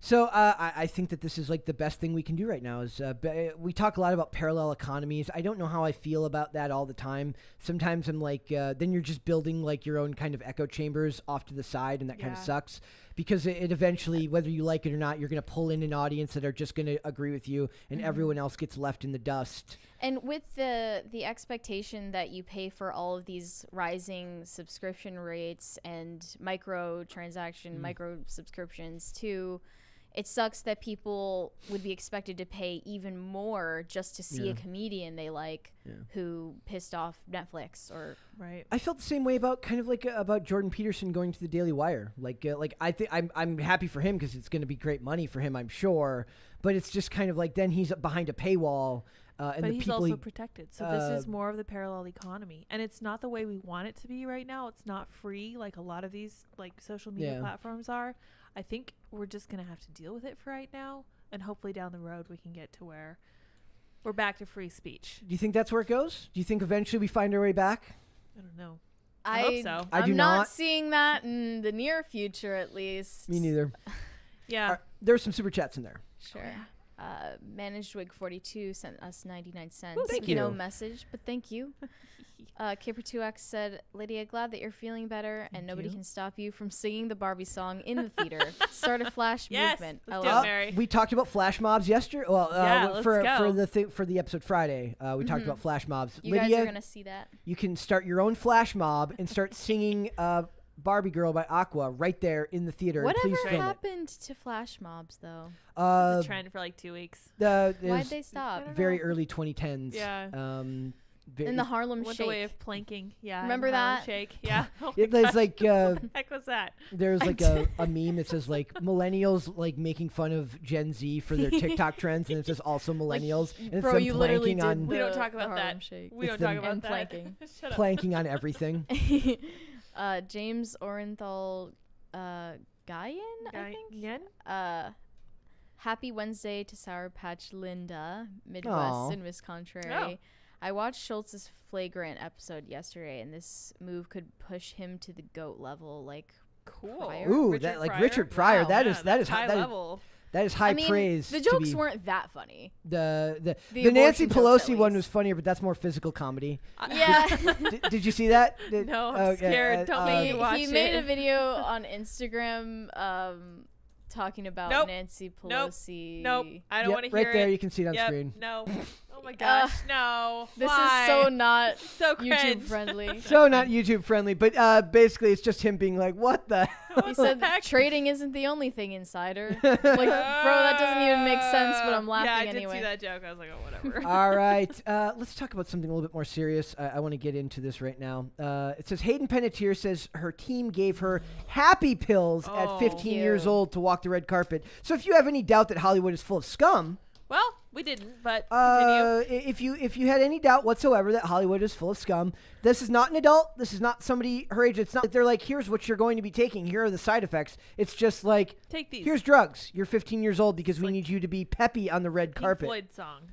So I think that this is like the best thing we can do right now. Is we talk a lot about parallel economies. I don't know how I feel about that all the time. Sometimes I'm like, then you're just building like your own kind of echo chambers off to the side, and that kind of Yeah. sucks because it eventually, whether you like it or not, you're going to pull in an audience that are just going to agree with you, and everyone else gets left in the dust. And with the expectation that you pay for all of these rising subscription rates and micro subscriptions too, it sucks that people would be expected to pay even more just to see a comedian they like who pissed off Netflix or Right. I felt the same way about kind of like about Jordan Peterson going to the Daily Wire. Like I think I'm happy for him because it's going to be great money for him, I'm sure. But it's just kind of like then he's behind a paywall. And But the he's people also protected. So this is more of the parallel economy. And it's not the way we want it to be right now. It's not free like a lot of these like social media platforms are. I think we're just going to have to deal with it for right now. And hopefully down the road we can get to where we're back to free speech. Do you think that's where it goes? Do you think eventually we find our way back? I don't know. I hope so. I do I'm not. not seeing that in the near future, at least. Me neither. Yeah. There's some super chats in there. Sure. Managed Wig 42 sent us 99 cents. Ooh, thank No you. message, but thank you. Caper2X said, Lydia, glad that you're feeling better and nobody you. can stop you from singing the Barbie song in the theater. Start a flash Yes, movement. let's I do it, love Mary. We talked about flash mobs yesterday. Well, Yeah, let's for go. for the episode Friday, we talked about flash mobs. You Lydia, guys are going to see that. you can start your own flash mob and start singing Barbie Girl by Aqua right there in the theater. and Whatever please film happened to flash mobs, though? it. It's a trend for like 2 weeks. It Why'd was they stop? don't very know. early 2010s. Yeah. In the Harlem Went the way Shake. of planking. Yeah. Remember and Harlem that? Shake. Yeah. Oh my There's gosh, like what the heck was that? there's I like a meme that says like millennials like making fun of Gen Z for their TikTok trends, and it says also millennials, and it's Bro, them you literally planking did on We don't the- talk the about Harlem that. Shake. We It's don't talk them- about And that. planking. Shut up. planking on everything. James Orenthal Guyan, I think. Yen? Happy Wednesday to Sour Patch Linda, Midwest Aw. and Miss Contrary. Oh. I watched Schultz's flagrant episode yesterday, and this move could push him to the GOAT level. Like, Cool. Pryor? Ooh, Richard that like Pryor? Richard Pryor. Wow. That Yeah, is that's high high level. That is high I mean, praise. the to jokes be- weren't that funny. the The Nancy abortion jokes, at Pelosi one least. was funnier, but that's more physical comedy. Yeah. Did you see that? No, I'm Oh, yeah, scared. Don't make me watch he it. made a video on Instagram talking about Nope. Nancy Nope. Pelosi. Nope. I don't Yep, want to right hear there. it. You can see it on Yep. screen. No. Oh my gosh. No. This Why? is so not so cringe. YouTube friendly. So not YouTube friendly, but basically it's just him being like, "What the?" He said heck? trading isn't the only thing, insider. Like, bro, that doesn't even make sense, but I'm laughing yeah, I anyway. did see that joke. I was like, oh, whatever. All right, let's talk about something a little bit more serious. I want to get into this right now. It says Hayden Panettiere says her team gave her happy pills at Oh. 15 years Ew. old to walk the red carpet. So if you have any doubt that Hollywood is full of scum, Well, we didn't, but continue. if you had any doubt whatsoever that Hollywood is full of scum, this is not an adult. This is not somebody her age. It's not like they're like, here's what you're going to be taking. Here are the side effects. It's just like, Take these. here's drugs. You're 15 years old because we need you to be peppy on the red Pink carpet. Floyd song.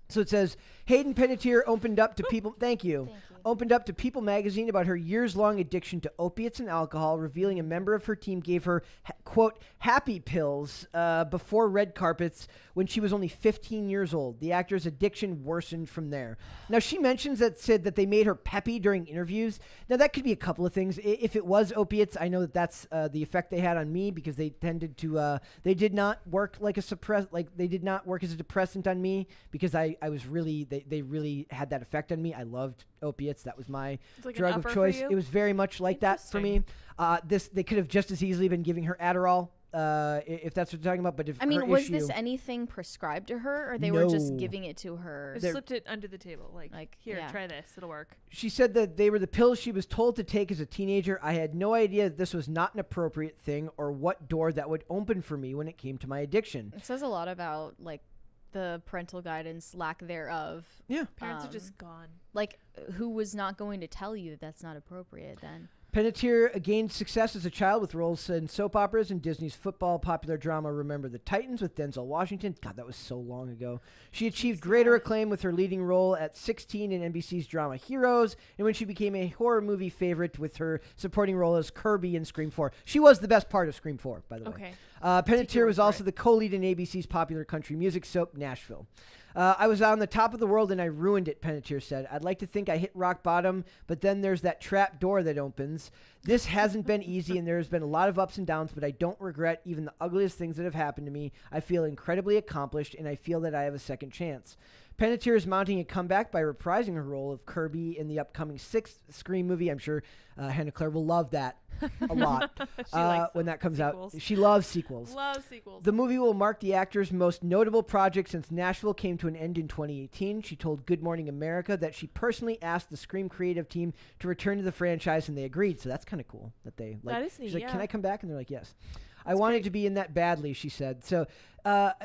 So it says Hayden Panettiere opened up to People. Thank you. Opened up to People magazine about her years-long addiction to opiates and alcohol, revealing a member of her team gave her quote happy pills before red carpets when she was only 15 years old. The actor's addiction worsened from there. Now she mentions that said that they made her peppy during interviews. Now that could be a couple of things. If it was opiates, I know that that's the effect they had on me because they tended to they did not work like they did not work as a depressant on me because I was really they really had that effect on me. I loved opiates. That was my It's like an drug upper of for choice. you? It was very much like that for me. They could have just as easily been giving her Adderall, if that's what you're talking about. But if I mean, her was issue, this anything prescribed to her, or they were just No. giving it to her? I slipped it under the table. Like here, yeah. try this. It'll work. she said that they were the pills she was told to take as a teenager. I had no idea that this was not an appropriate thing or what door that would open for me when it came to my addiction. It says a lot about like the parental guidance, lack thereof. Yeah. Parents are Um, just gone. Like, who was not going to tell you that that's not appropriate then? Panettiere gained success as a child with roles in soap operas and Disney's football popular drama Remember the Titans with Denzel Washington. God, that was so long ago. She achieved greater acclaim with her leading role at 16 in NBC's drama Heroes, and when she became a horror movie favorite with her supporting role as Kirby in Scream 4. She was the best part of Scream 4, by the way. Okay. Panettiere was right. also the co-lead in ABC's popular country music soap Nashville. I was on the top of the world and I ruined it, Panettiere said. I'd like to think I hit rock bottom, but then there's that trap door that opens. This hasn't been easy and there's been a lot of ups and downs, but I don't regret even the ugliest things that have happened to me. I feel incredibly accomplished and I feel that I have a second chance. Panettiere is mounting a comeback by reprising her role of Kirby in the upcoming 6th Scream movie. I'm sure Hannah Claire will love that a lot likes when that comes sequels. out. She loves sequels. Love sequels. The movie will mark the actor's most notable project since Nashville came to an end in 2018. She told Good Morning America that she personally asked the Scream creative team to return to the franchise, and they agreed. So that's kind of cool that they like. That is She's neat, like, yeah. "Can I come back?" And they're like, "Yes." I wanted to be in that badly, she said. So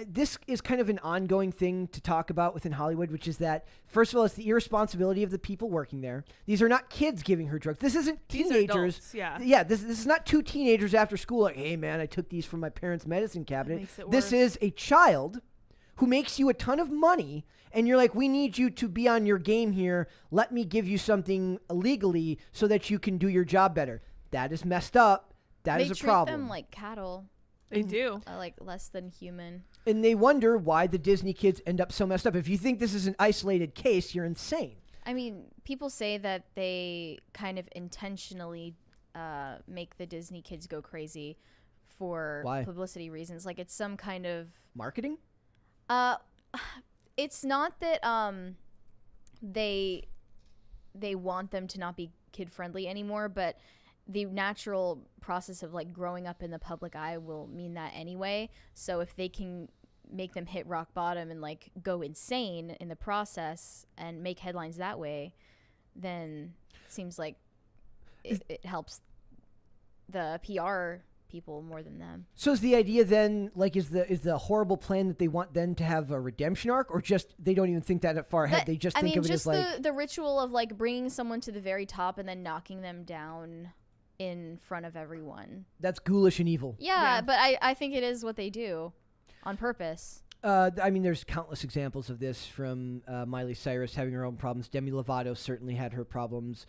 this is kind of an ongoing thing to talk about within Hollywood, which is that, first of all, it's the irresponsibility of the people working there. These are not kids giving her drugs. This isn't These are teenagers. adults, yeah. Yeah, this is not 2 teenagers after school like, hey, man, I took these from my parents' medicine cabinet. makes it This worse. is a child who makes you a ton of money, and you're like, we need you to be on your game here. Let me give you something illegally so that you can do your job better. That is messed up. That They is a treat problem. them like cattle, They do. like less than human. And they wonder why the Disney kids end up so messed up. If you think this is an isolated case, you're insane. I mean, people say that they kind of intentionally make the Disney kids go crazy for Why? publicity reasons. Like it's some kind of Marketing? it's not that they want them to not be kid friendly anymore, but the natural process of like growing up in the public eye will mean that anyway. So if they can make them hit rock bottom and like go insane in the process and make headlines that way, then it seems like it helps the PR people more than them. So is the idea then, like, is the horrible plan that they want then to have a redemption arc, or just they don't even think that far ahead? But, They just I think mean, of it just as like, the ritual of like bringing someone to the very top and then knocking them down in front of everyone. that's ghoulish and evil. Yeah, Yeah. but I think it is what they do on purpose. I mean, there's countless examples of this, from Miley Cyrus having her own problems. Demi Lovato certainly had her problems.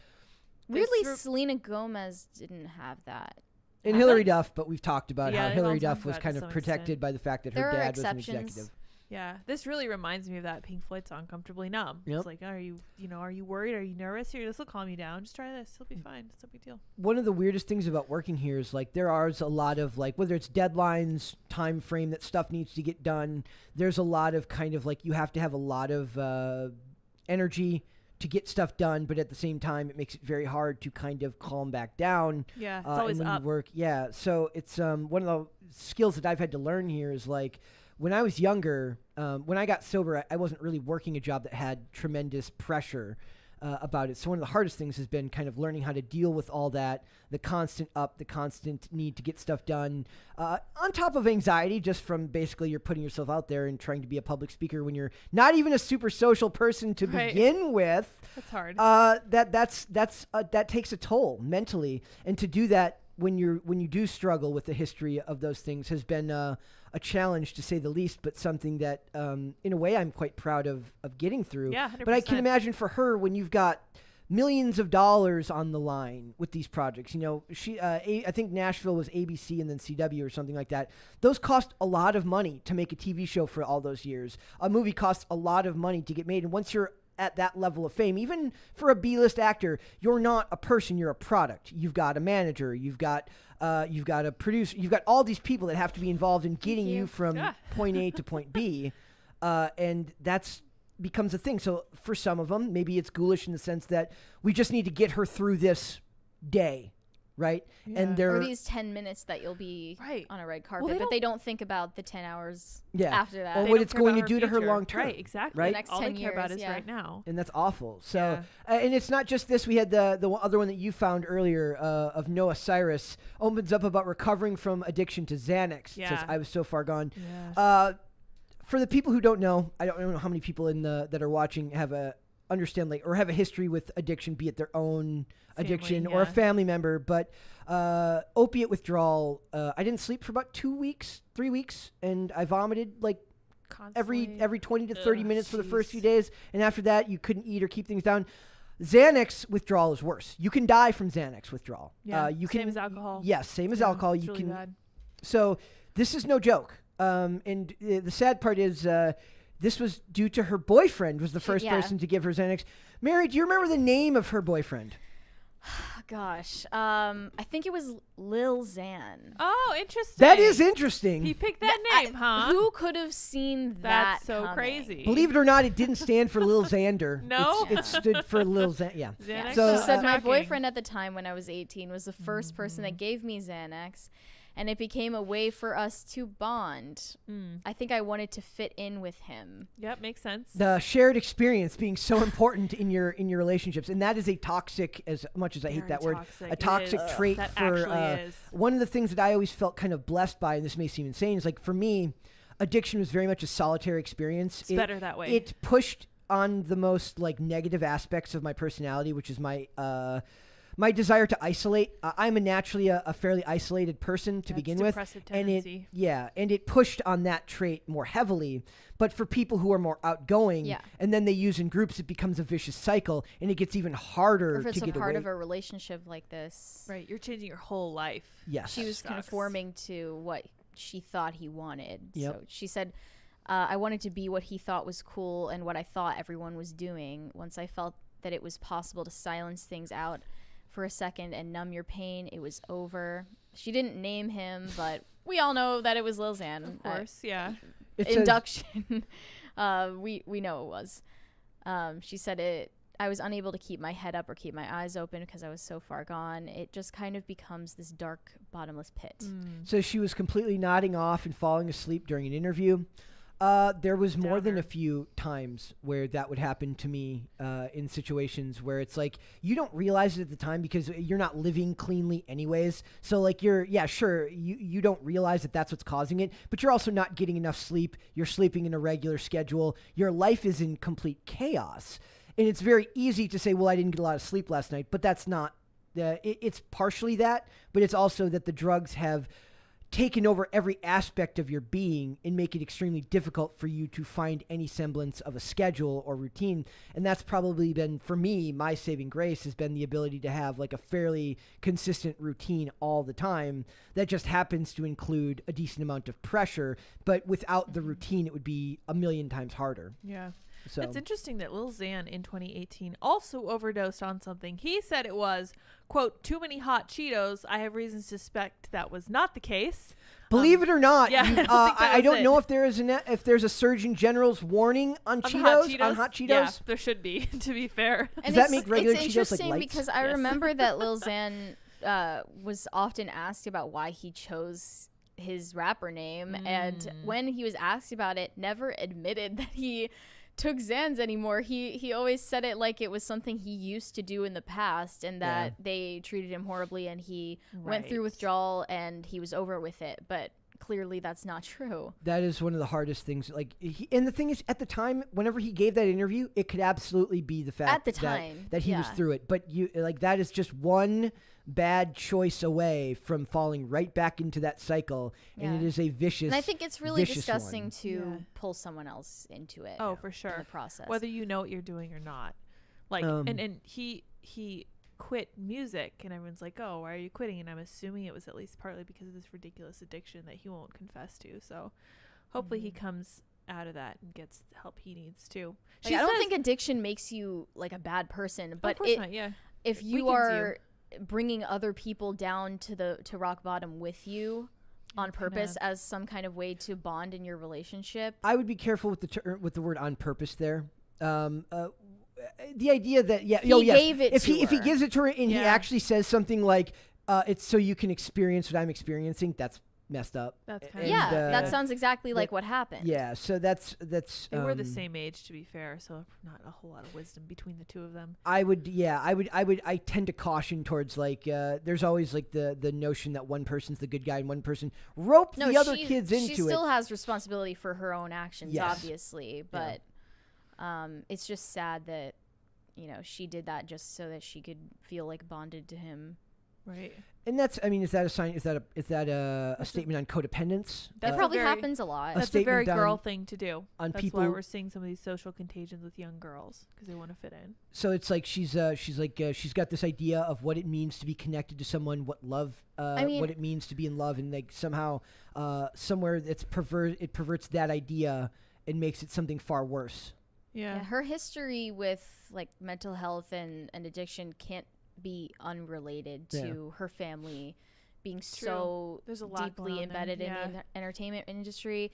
They Weirdly, threw- Selena Gomez didn't have that. And Have Hillary they? Duff, but we've talked about Yeah, how they've Hillary all Duff talked was about it kind to of some protected extent. by the fact that There her are dad was an exceptions. executive. Yeah, this really reminds me of that Pink Floyd song "Comfortably Numb." Yep. It's like, are you worried? Are you nervous? Here, this will calm you down. Just try this. It'll be fine. It's no big deal. One of the weirdest things about working here is like there are a lot of like, whether it's deadlines, time frame that stuff needs to get done. There's a lot of kind of like you have to have a lot of energy to get stuff done, but at the same time it makes it very hard to kind of calm back down. Yeah, it's And always when you up. work. Yeah, so it's one of the skills that I've had to learn here is like when I was younger, when I got sober, I wasn't really working a job that had tremendous pressure about it. So one of the hardest things has been kind of learning how to deal with all that, the constant up, the constant need to get stuff done, on top of anxiety, just from basically you're putting yourself out there and trying to be a public speaker when you're not even a super social person to Right. begin with. That's hard. That takes a toll mentally, and to do that when you do struggle with the history of those things has been a challenge, to say the least, but something that in a way I'm quite proud of getting through. Yeah, But I can 100%. imagine for her, when you've got millions of dollars on the line with these projects, I think Nashville was ABC and then CW or something like that. Those cost a lot of money to make a TV show for all those years. A movie costs a lot of money to get made, and once you're at that level of fame, even for a B-list actor, you're not a person, you're a product. You've got a manager, you've got a producer, you've got all these people that have to be involved in getting you from Yeah. point A to point B, and that's becomes a thing. So for some of them, maybe it's ghoulish in the sense that we just need to get her through this day, right? Yeah. And they're Or these 10 minutes that you'll be Right. on a red Well, carpet, but they don't think about the 10 hours Yeah. after that. Or They what don't it's care going about to do to her future. long term. Right, exactly. Right? The next All they 10 care about years, is yeah. right now. and that's awful. So, Yeah. And it's not just this. We had the other one that you found earlier of Noah Cyrus opens up about recovering from addiction to Xanax. It says, Yeah. I was so far gone. Yes. For the people who don't know, I don't know how many people that are watching have understand like or have a history with addiction, be it their own addiction or a yeah. family member. But opiate withdrawal, I didn't sleep for about 2 weeks, 3 weeks, and I vomited like Constantly. every 20 to 30 Ugh, minutes for the first jeez. few days, and after that you couldn't eat or keep things down. Xanax withdrawal is worse. You can die from Xanax withdrawal. Yeah, You same can, as alcohol. Yes, same as Yeah, alcohol. it's You really can. bad. So this is no joke. And the sad part is this was due to her boyfriend was the first yeah. person to give her Xanax. Mary, do you remember the name of her boyfriend? Gosh, I think it was Lil Xan. Oh, interesting. That is interesting. He picked that name, huh? Who could have seen that? That's so coming? crazy. Believe it or not, it didn't stand for Lil Xander. No? It stood for Lil Xan. Yeah. Xanax So, She is said my shocking. boyfriend at the time when I was 18 was the first person that gave me Xanax, and it became a way for us to bond. I think I wanted to fit in with him. Yep, makes sense. The shared experience being so important in your relationships, and that is a toxic, as much as I hate Very that word, toxic. a It toxic is. trait That for actually is. one of the things that I always felt kind of blessed by, and this may seem insane, is like for me, addiction was very much a solitary experience. It's better that way. It pushed on the most like negative aspects of my personality, which is my desire to isolate. I'm naturally a fairly isolated person to That's begin with, depressive and tendency. it pushed on that trait more heavily. But for people who are more outgoing, Yeah. and then they use in groups, it becomes a vicious cycle, and it gets even harder Or if it's to a get part away. of a relationship like this, Right, you're changing your whole life. Yes, she was sucks. conforming to what she thought he wanted. Yep. So she said, I wanted to be what he thought was cool and what I thought everyone was doing. Once I felt that it was possible to silence things out for a second and numb your pain, it was over. She didn't name him, but we all know that it was Lil Xan. Of course, yeah. It says- Induction. We know it was. She said I was unable to keep my head up or keep my eyes open because I was so far gone. It just kind of becomes this dark, bottomless pit. So she was completely nodding off and falling asleep during an interview. There was more than Downer. a few times where that would happen to me in situations where it's like you don't realize it at the time because you're not living cleanly anyways. So like you don't realize that that's what's causing it, but you're also not getting enough sleep. You're sleeping in a regular schedule. Your life is in complete chaos. And it's very easy to say, well, I didn't get a lot of sleep last night, but that's not, it's partially that, but it's also that the drugs have taken over every aspect of your being and make it extremely difficult for you to find any semblance of a schedule or routine. And that's probably been, for me, my saving grace has been the ability to have like a fairly consistent routine all the time that just happens to include a decent amount of pressure, but without the routine, it would be a million times harder. Yeah. So It's interesting that Lil Xan in 2018 also overdosed on something. He said it was, quote, too many hot Cheetos. I have reasons to suspect that was not the case. believe it or not, yeah, I you- don't think that I was don't it. know if there's a Surgeon General's warning on Cheetos, on hot Cheetos. Yeah, there should be, to be fair. And that it's, make regular it's Cheetos, like, interesting lights? because I Yes. remember that Lil Xan was often asked about why he chose his rapper name, and when he was asked about it, never admitted that he took Xans anymore. He always said it like it was something he used to do in the past, and that they treated him horribly, and he went through Right. withdrawal and he was over with it. But clearly, that's not true. That is one of the hardest things. Like, and the thing is, at the time, whenever he gave that interview, it could absolutely be the fact At the time, that he was yeah. through it. But that is just one bad choice away from falling right back into that cycle, and Yeah. it is a vicious. And I think it's really vicious disgusting one. to Yeah. pull someone else into it. Oh, for in sure. the process. Whether you know what you're doing or not. Like, and he quit music, and everyone's like, oh, why are you quitting? And I'm assuming it was at least partly because of this ridiculous addiction that he won't confess to. So hopefully he comes out of that and gets the help he needs too. Like, I don't think addiction makes you like a bad person, but of course not, yeah. if you weakens are bringing other people down to rock bottom with you on purpose as some kind of way to bond in your relationship. I would be careful with the word on purpose there. The idea that He yes, gave it if to he her. gives it to her and he Yeah. actually says something like it's so you can experience what I'm experiencing, that's messed up. That's kind And, of Yeah, uh, that sounds exactly like what happened. Yeah, so that's They were the same age, to be fair, so not a whole lot of wisdom between the two of them. I tend to caution towards like there's always like the notion that one person's the good guy and one person roped No, the other she, kids she into still it. has responsibility for her own actions, Yes. obviously, but it's just sad that she did that just so that she could feel like bonded to him. Right. And that's, I mean, is that a sign? Is that a statement on codependence? That's It a probably very- happens a lot. That's a very statement girl done thing to do. on That's people. why we're seeing some of these social contagions with young girls because they want to fit in. So it's like she's got this idea of what it means to be connected to someone, what love, what it means to be in love, and like somehow, somewhere it perverts that idea and makes it something far worse. Yeah. Her history with like mental health and addiction can't be unrelated to her family being so There's a lot going deeply on there. embedded in Yeah. the entertainment industry,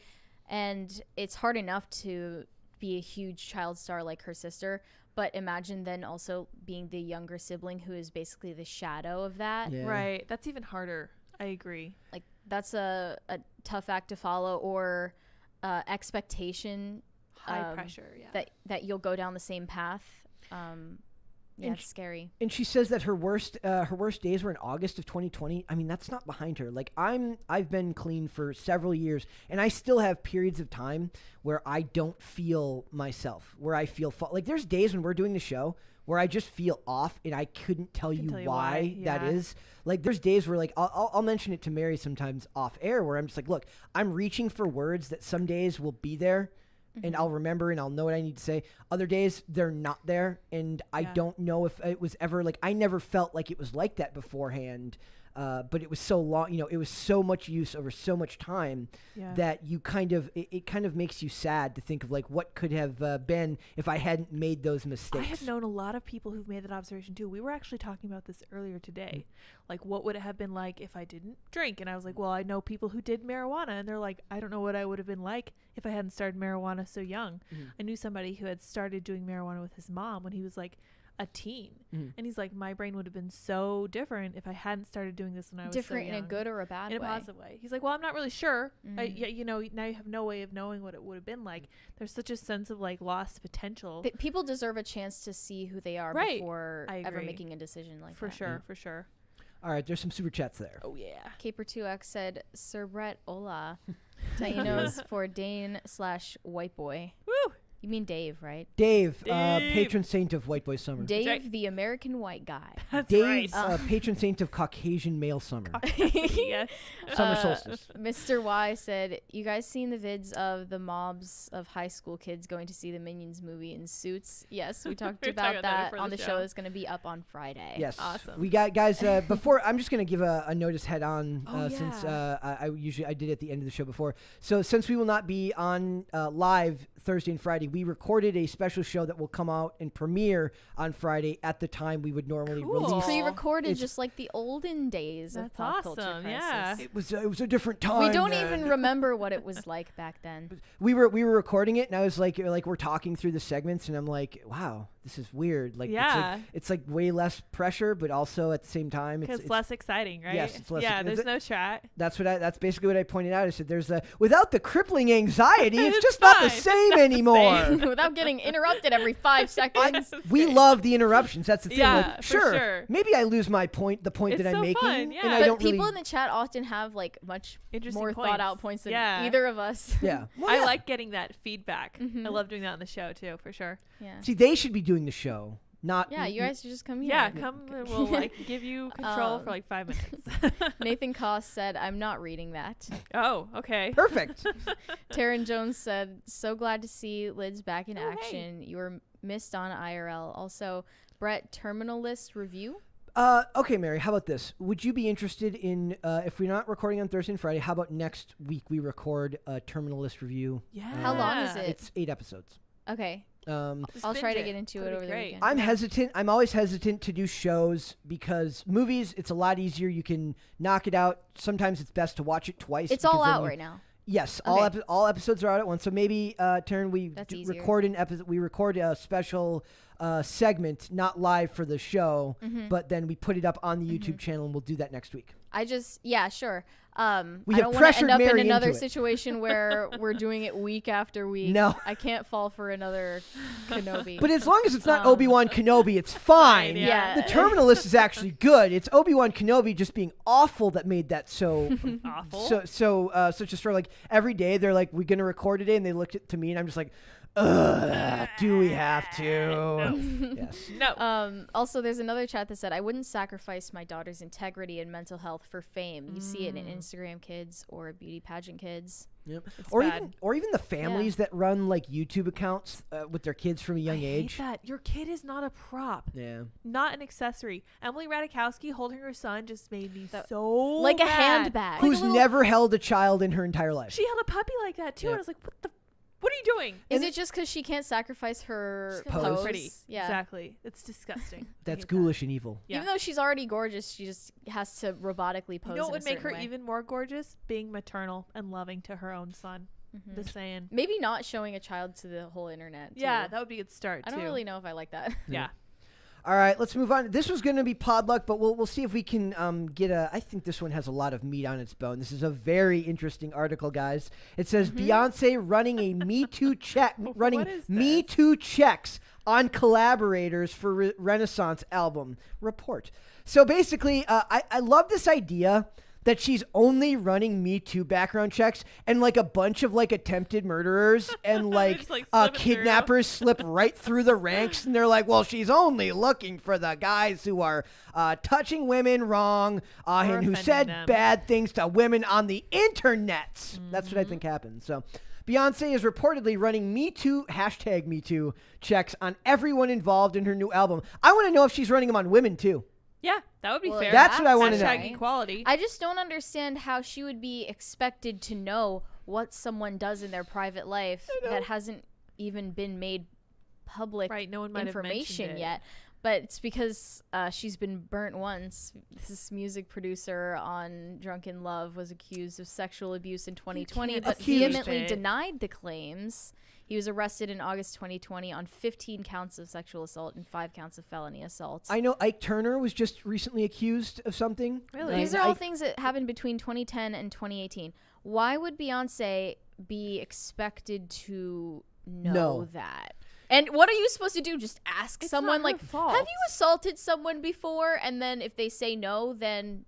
and it's hard enough to be a huge child star like her sister, but imagine then also being the younger sibling who is basically the shadow of that. Yeah. Right. That's even harder. I agree. Like that's a tough act to follow, or expectation High pressure. Yeah. that you'll go down the same path. Yeah, And it's scary. And she says that her worst days were in August of 2020. I mean, that's not behind her. Like I've been clean for several years, and I still have periods of time where I don't feel myself, where I feel like there's days when we're doing the show where I just feel off, and I couldn't tell you why that is. Like there's days where like I'll mention it to Mary sometimes off air where I'm just like, look, I'm reaching for words that some days will be there. And I'll remember and I'll know what I need to say. Other days, they're not there. And I don't know if it was ever like, I never felt like it was like that beforehand. But it was so long, it was so much use over so much time that you it kind of makes you sad to think of like what could have been if I hadn't made those mistakes. I have known a lot of people who've made that observation too. We were actually talking about this earlier today. Like, what would it have been like if I didn't drink? And I was like, well, I know people who did marijuana, and they're like, I don't know what I would have been like if I hadn't started marijuana so young. I knew somebody who had started doing marijuana with his mom when he was like a teen, and he's like, my brain would have been so different if I hadn't started doing this when I was Different so young. in a good or a bad In way? a positive way. He's like, well, I'm not really sure. Now you have no way of knowing what it would have been like. There's such a sense of like lost potential. People deserve a chance to see who they are Right. before I ever agree. making a decision like For that. sure, for sure. All right, there's some super chats there. Oh yeah. Caper2X said, Sir Brett, hola. Tainos for Dane/white boy. Woo! You mean Dave, right? Dave, Dave. patron saint of White Boy Summer. Dave, right. the American white guy. That's Dave, right. patron saint of Caucasian male summer. Yes. Summer solstice. Mr. Y said, you guys seen the vids of the mobs of high school kids going to see the Minions movie in suits? Yes, we talked We were talking about about that that before on the the show. show that's going to be up on Friday. Yes. Awesome. We got guys. Before I'm just gonna give a notice head on since yeah. I did at the end of the show before. So since we will not be on live Thursday and Friday, we recorded a special show that will come out and premiere on Friday at the time we would normally Cool. release. Pre-recorded It's- just like the olden days of That's pop culture awesome, crisis. yeah. It was a different time. We don't then. even remember what it was like back then. We were recording it, and I was like we're talking through the segments, and I'm like, wow, this is weird. Like Yeah. it's like way less pressure, but also at the same time, Because it's less exciting, right? Yes, it's less- Yeah, it's there's no chat. that's basically what I pointed out. I said there's without the crippling anxiety, it's It's just not the fine. It's same not the anymore. same. Without getting interrupted every 5 seconds. We love the interruptions. That's the thing. Yeah, Like, for sure, sure. maybe I lose the point It's that I'm so making, fun, yeah. and I But don't people really. in the chat often have like much Interesting more thought out points than Yeah. either of us. Yeah. Well, I yeah. like getting that feedback. Mhm. I love doing that on the show too, for sure. Yeah. See, they should be doing the show, not. Yeah, you guys should just come here. Yeah, come and we'll like give you control for like 5 minutes. Nathan Koss said, I'm not reading that. Oh, okay. Perfect. Taryn Jones said, so glad to see Lids back in Oh, hey. action. You were missed on IRL. Also, Brett, Terminal List review? Okay, Mary, how about this? Would you be interested in, if we're not recording on Thursday and Friday, how about next week we record a Terminal List review? Yeah. How long is it? It's 8 episodes. Okay. Just I'll try to binge get into That'd it be over the great. weekend. I'm hesitant. I'm always hesitant to do shows because movies, it's a lot easier. You can knock it out. Sometimes it's best to watch it twice. It's all because then out you- right now. Yes, Okay. all episodes are out at once. So maybe, Taryn, we That's easier. record an episode. We record a special segment, not live for the show, Mm-hmm. but then we put it up on the YouTube channel, and we'll do that next week. Yeah, sure. We I have don't want to pressured end up Mary in another into it. situation where we're doing it week after week. No. I can't fall for another Kenobi. But as long as it's not Obi-Wan Kenobi, it's fine. yeah. The Terminalist is actually good. It's Obi-Wan Kenobi just being awful that made that so Awful. such a story. Like every day they're like, "We're gonna record today," and they looked to me, and I'm just like, "Ugh, do we have to?" Yes. No. Also, there's another chat that said, I wouldn't sacrifice my daughter's integrity and mental health for fame. You see it in Instagram kids or beauty pageant kids. Yep. It's Or bad. even the families that run like YouTube accounts with their kids from a young I age. hate that. Your kid is not a prop. Yeah. Not an accessory. Emily Ratajkowski holding her son just made me so Like a mad. handbag. Who's never held a child in her entire life. She held a puppy like that too, Yeah. and I was like, what are you doing? Is it just because she can't sacrifice her She's Pose. so pose? pretty. Yeah. Exactly. It's disgusting. I That's hate that. ghoulish and evil. Yeah. Even though she's already gorgeous, she just has to robotically pose. You know what in would a make her certain way. even more gorgeous? Being maternal and loving to her own son. Just saying. Maybe not showing a child to the whole internet. Too. Yeah, that would be a good start I too. don't really know if I like that. Yeah. All right, let's move on. This was going to be Podluck, but we'll see if we can get a. I think this one has a lot of meat on its bone. This is a very interesting article, guys. It says Beyonce running a Me Too check, running What is Me this? Too checks on collaborators for Renaissance album report. So basically, I love this idea that she's only running Me Too background checks, and like a bunch of like attempted murderers and like, Just, like, slipping through. kidnappers slip right through the ranks, and they're like, well, she's only looking for the guys who are touching women wrong and who offending said them. bad things to women on the internet. That's what I think happened. So Beyonce is reportedly running Me Too, #MeToo checks on everyone involved in her new album. I want to know if she's running them on women too. Yeah, that would be Well, fair. That's what I wanna know. Hashtag equality. I just don't understand how she would be expected to know what someone does in their private life that hasn't even been made public Right, no one might have mentioned information it. yet. But it's because she's been burnt once. This music producer on Drunken Love was accused of sexual abuse in 2020, can't but accuse vehemently it. denied the claims. He was arrested in August 2020 on 15 counts of sexual assault and 5 counts of felony assault. I know Ike Turner was just recently accused of something. Really? These And are all I- things that happened between 2010 and 2018. Why would Beyonce be expected to know No. that? And what are you supposed to do? Just ask It's someone, not her like, fault. have you assaulted someone before? And then if they say no, then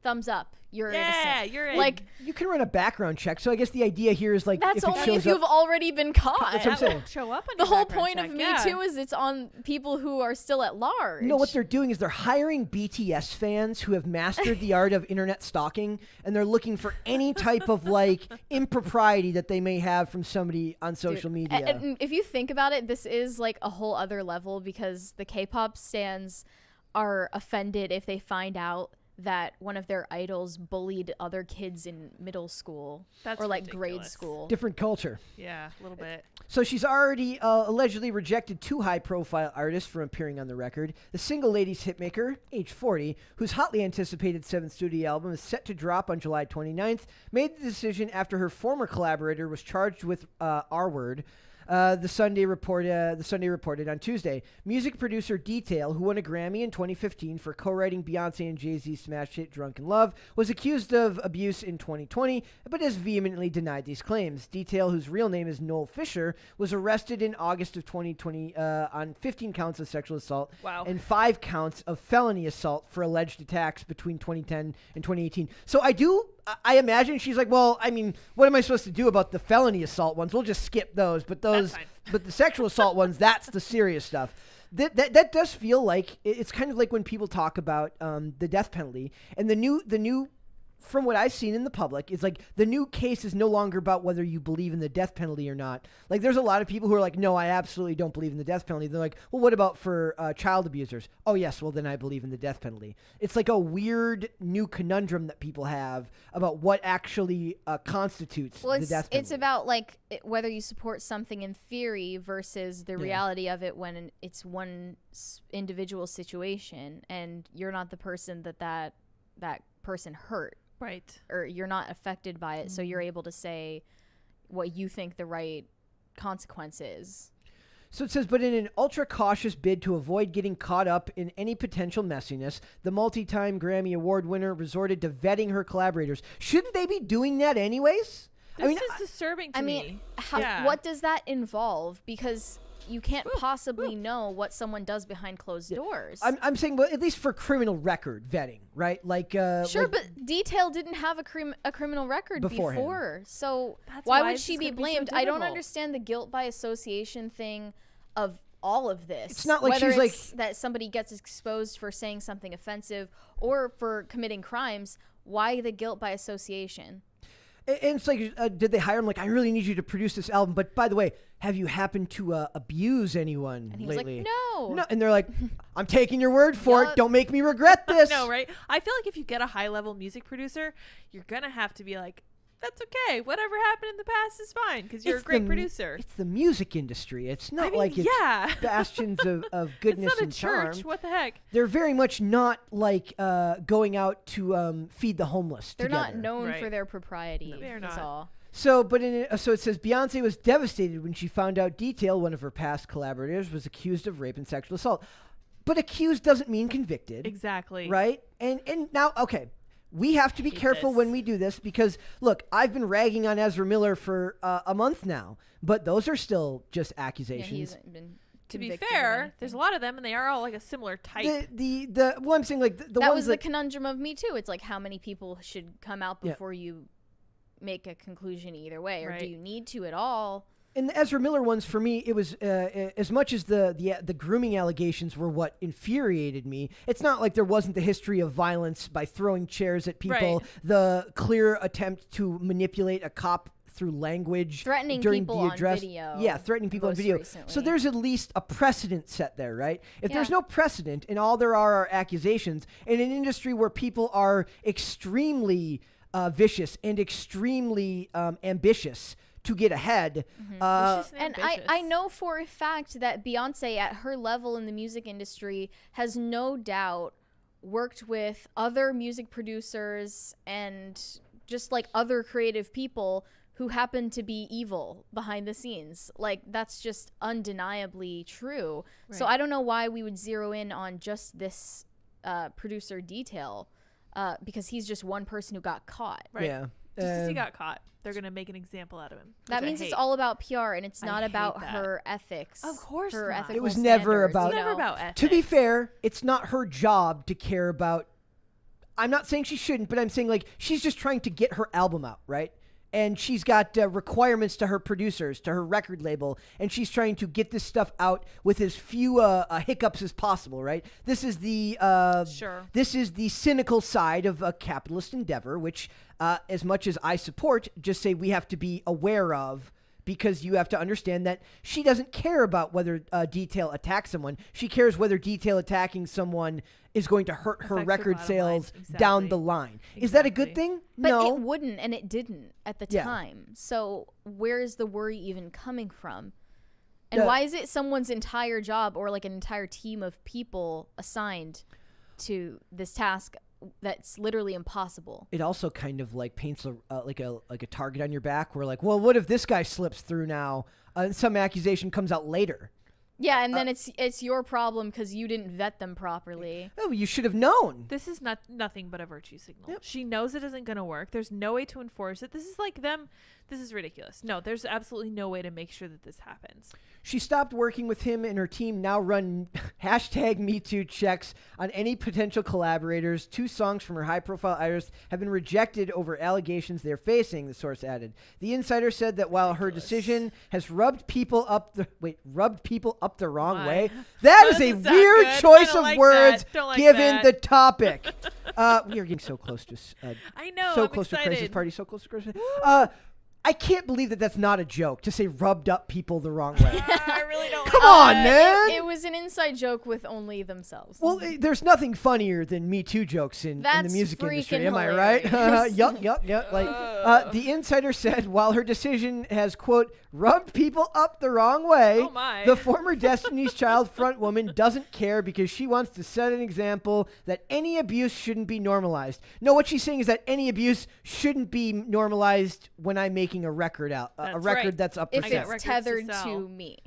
thumbs up. You're Yeah, innocent. you're in. Like, You can run a background check, so I guess the idea here is like that's if it only shows if you've up. already been caught. That's what I'm that saying. won't show up on The your whole background point of check, Me yeah. Too is it's on people who are still at large. No, what they're doing is they're hiring BTS fans who have mastered the art of internet stalking, and they're looking for any type of like impropriety that they may have from somebody on social media. And if you think about it, this is like a whole other level because the K-pop stans are offended if they find out that one of their idols bullied other kids in middle school That's or like grade ridiculous. school. Different culture. Yeah, a little bit. So she's already allegedly rejected 2 high-profile artists from appearing on the record. The single ladies hitmaker, age 40, whose hotly anticipated 7th studio album is set to drop on July 29th, made the decision after her former collaborator was charged with R-word. The Sunday reported on Tuesday. Music producer Detail, who won a Grammy in 2015 for co-writing Beyonce and Jay-Z's smash hit Drunken Love, was accused of abuse in 2020, but has vehemently denied these claims. Detail, whose real name is Noel Fisher, was arrested in August of 2020 on 15 counts of sexual assault Wow. and 5 counts of felony assault for alleged attacks between 2010 and 2018. So I imagine she's like, well, I mean, what am I supposed to do about the felony assault ones? We'll just skip those. But but the sexual assault ones, that's the serious stuff. That does feel like it's kind of like when people talk about the death penalty and the new. From what I've seen in the public, is like the new case is no longer about whether you believe in the death penalty or not. Like, there's a lot of people who are like, no, I absolutely don't believe in the death penalty. They're like, well, what about for child abusers? Oh, yes, well, then I believe in the death penalty. It's like a weird new conundrum that people have about what actually constitutes Well, the death penalty. it's about like whether you support something in theory versus the reality of it when it's one individual situation and you're not the person that person hurt. Right. Or you're not affected by it, so you're able to say what you think the right consequence is. So it says, but in an ultra-cautious bid to avoid getting caught up in any potential messiness, the multi-time Grammy Award winner resorted to vetting her collaborators. Shouldn't they be doing that anyways? This is disturbing to I me. mean, Yeah. what does that involve? Because you can't possibly know what someone does behind closed doors. I'm saying, well, at least for criminal record vetting, right? Like, Sure, like- but Detail didn't have a criminal record Beforehand. before. So That's why why would this she is be gonna be so blamed? I don't difficult. understand the guilt by association thing of all of this. It's not like Whether she's it's that somebody gets exposed for saying something offensive or for committing crimes. Why the guilt by association? And it's like, did they hire him? Like, I really need you to produce this album. But by the way, have you happened to abuse anyone And he was lately? like, no. No. And they're like, I'm taking your word for it. Yup. Don't make me regret this. No, right? I feel like if you get a high-level music producer, you're going to have to be like, that's okay. Whatever happened in the past is fine because you're It's a great the- producer. It's the music industry. It's not I mean, like it's yeah. bastions of goodness it's not a and charm. church. What the heck? They're very much not like going out to feed the homeless They're together. not known for Right. their propriety. No, they're is not. all. So, but so it says Beyonce was devastated when she found out Detail, one of her past collaborators, was accused of rape and sexual assault. But accused doesn't mean convicted, Exactly. right? And now, okay, we have to be Hate careful this. when we do this because, look, I've been ragging on Ezra Miller for a month now, but those are still just Yeah, he accusations. hasn't been To be convicted of fair, anything. there's a lot of them, and they are all like a similar type. The well, I'm saying like the that ones was that the conundrum of Me Too. It's like how many people should come out Yeah. before you make a conclusion either way, or do Right. you need to at all? in the Ezra Miller ones, for me, it was as much as the grooming allegations were what infuriated me. It's not like there wasn't the history of violence by throwing chairs at people, Right. the clear attempt to manipulate a cop through language, Threatening during people the on address. video Yeah, threatening people on most video. So recently. there's at least a precedent set there, right? If there's Yeah. no precedent and all there are accusations in an industry where people are extremely vicious and extremely ambitious to get ahead. Vicious And ambitious. I know for a fact that Beyonce, at her level in the music industry, has no doubt worked with other music producers and just like other creative people who happen to be evil behind the scenes. Like, that's just undeniably true. So Right. I don't know why we would zero in on just this producer Detail, because he's just one person who got caught. Right. Yeah. Just as he got caught, they're gonna make an example out of him. That which I means it's hate. all about PR, and it's I not hate about that. her ethics. Of course her not. ethical It was never standards, about- you never know? about ethics. To be fair, it's not her job to care about. I'm not saying she shouldn't, but I'm saying like she's just trying to get her album out, right? And she's got requirements to her producers, to her record label, and she's trying to get this stuff out with as few hiccups as possible, right? This is the Sure. This is the cynical side of a capitalist endeavor, which, as much as I support, just say we have to be aware of. Because you have to understand that she doesn't care about whether Detail attacks someone. She cares whether Detail attacking someone is going to hurt her Affects her record bottom sales line. down Exactly. the line. Is that a good Exactly. thing? But No. it wouldn't, and it didn't at the Yeah. time. So where is the worry even coming from? And Yeah. why is it someone's entire job or like an entire team of people assigned to this task that's literally impossible? It also kind of like paints like a target on your back. Where like, well, what if this guy slips through now? And some accusation comes out later. Yeah, and then it's your problem because you didn't vet them properly. Oh, you should have known. This is nothing but a virtue signal. Yep. She knows it isn't going to work. There's no way to enforce it. This is like them. This is ridiculous. No, there's absolutely no way to make sure that this happens. She stopped working with him, and her team now run #MeToo checks on any potential collaborators. 2 songs from her high-profile artists have been rejected over allegations they're facing, the source added. The insider said that while her decision has rubbed people up the wrong My. way, that is a Doesn't sound weird good. choice I don't of like words that. Don't like given that. the topic. We are getting so close to I know. so I'm close excited. to Crisis Party, so close to Crisis. I can't believe that that's not a joke to say rubbed up people the wrong way. I really don't. Come on, man. It was an inside joke with only themselves. Well, there's nothing funnier than Me Too jokes in the That's music industry. freaking Am I right? hilarious. Yup. Like, the insider said, while her decision has, quote, rubbed people up the wrong way, Oh, my. the former Destiny's Child frontwoman doesn't care because she wants to set an example that any abuse shouldn't be normalized. No, what she's saying is that any abuse shouldn't be normalized when I'm making a record out, a That's record right. that's up for if I got sale. it's records to tethered sell. to me.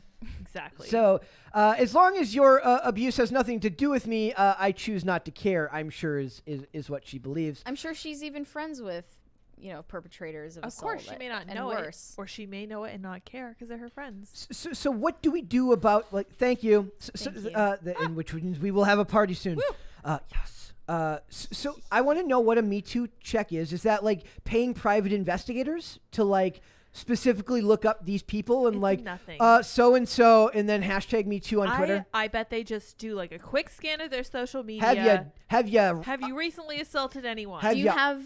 Exactly. So as long as your abuse has nothing to do with me, I choose not to care. I'm sure is what she believes. I'm sure she's even friends with, perpetrators of assault. Of course, she may not and know worse. it, or she may know it and not care because they're her friends. So what do we do about thank you. Thank you. In which means we will have a party soon. Yes. So I want to know what a Me Too check is. Is that like paying private investigators to like specifically look up these people and It's like nothing. so and so and then hashtag Me Too on Twitter? I bet they just do like a quick scan of their social media. Have you Have you recently assaulted anyone? Have Do you ya- have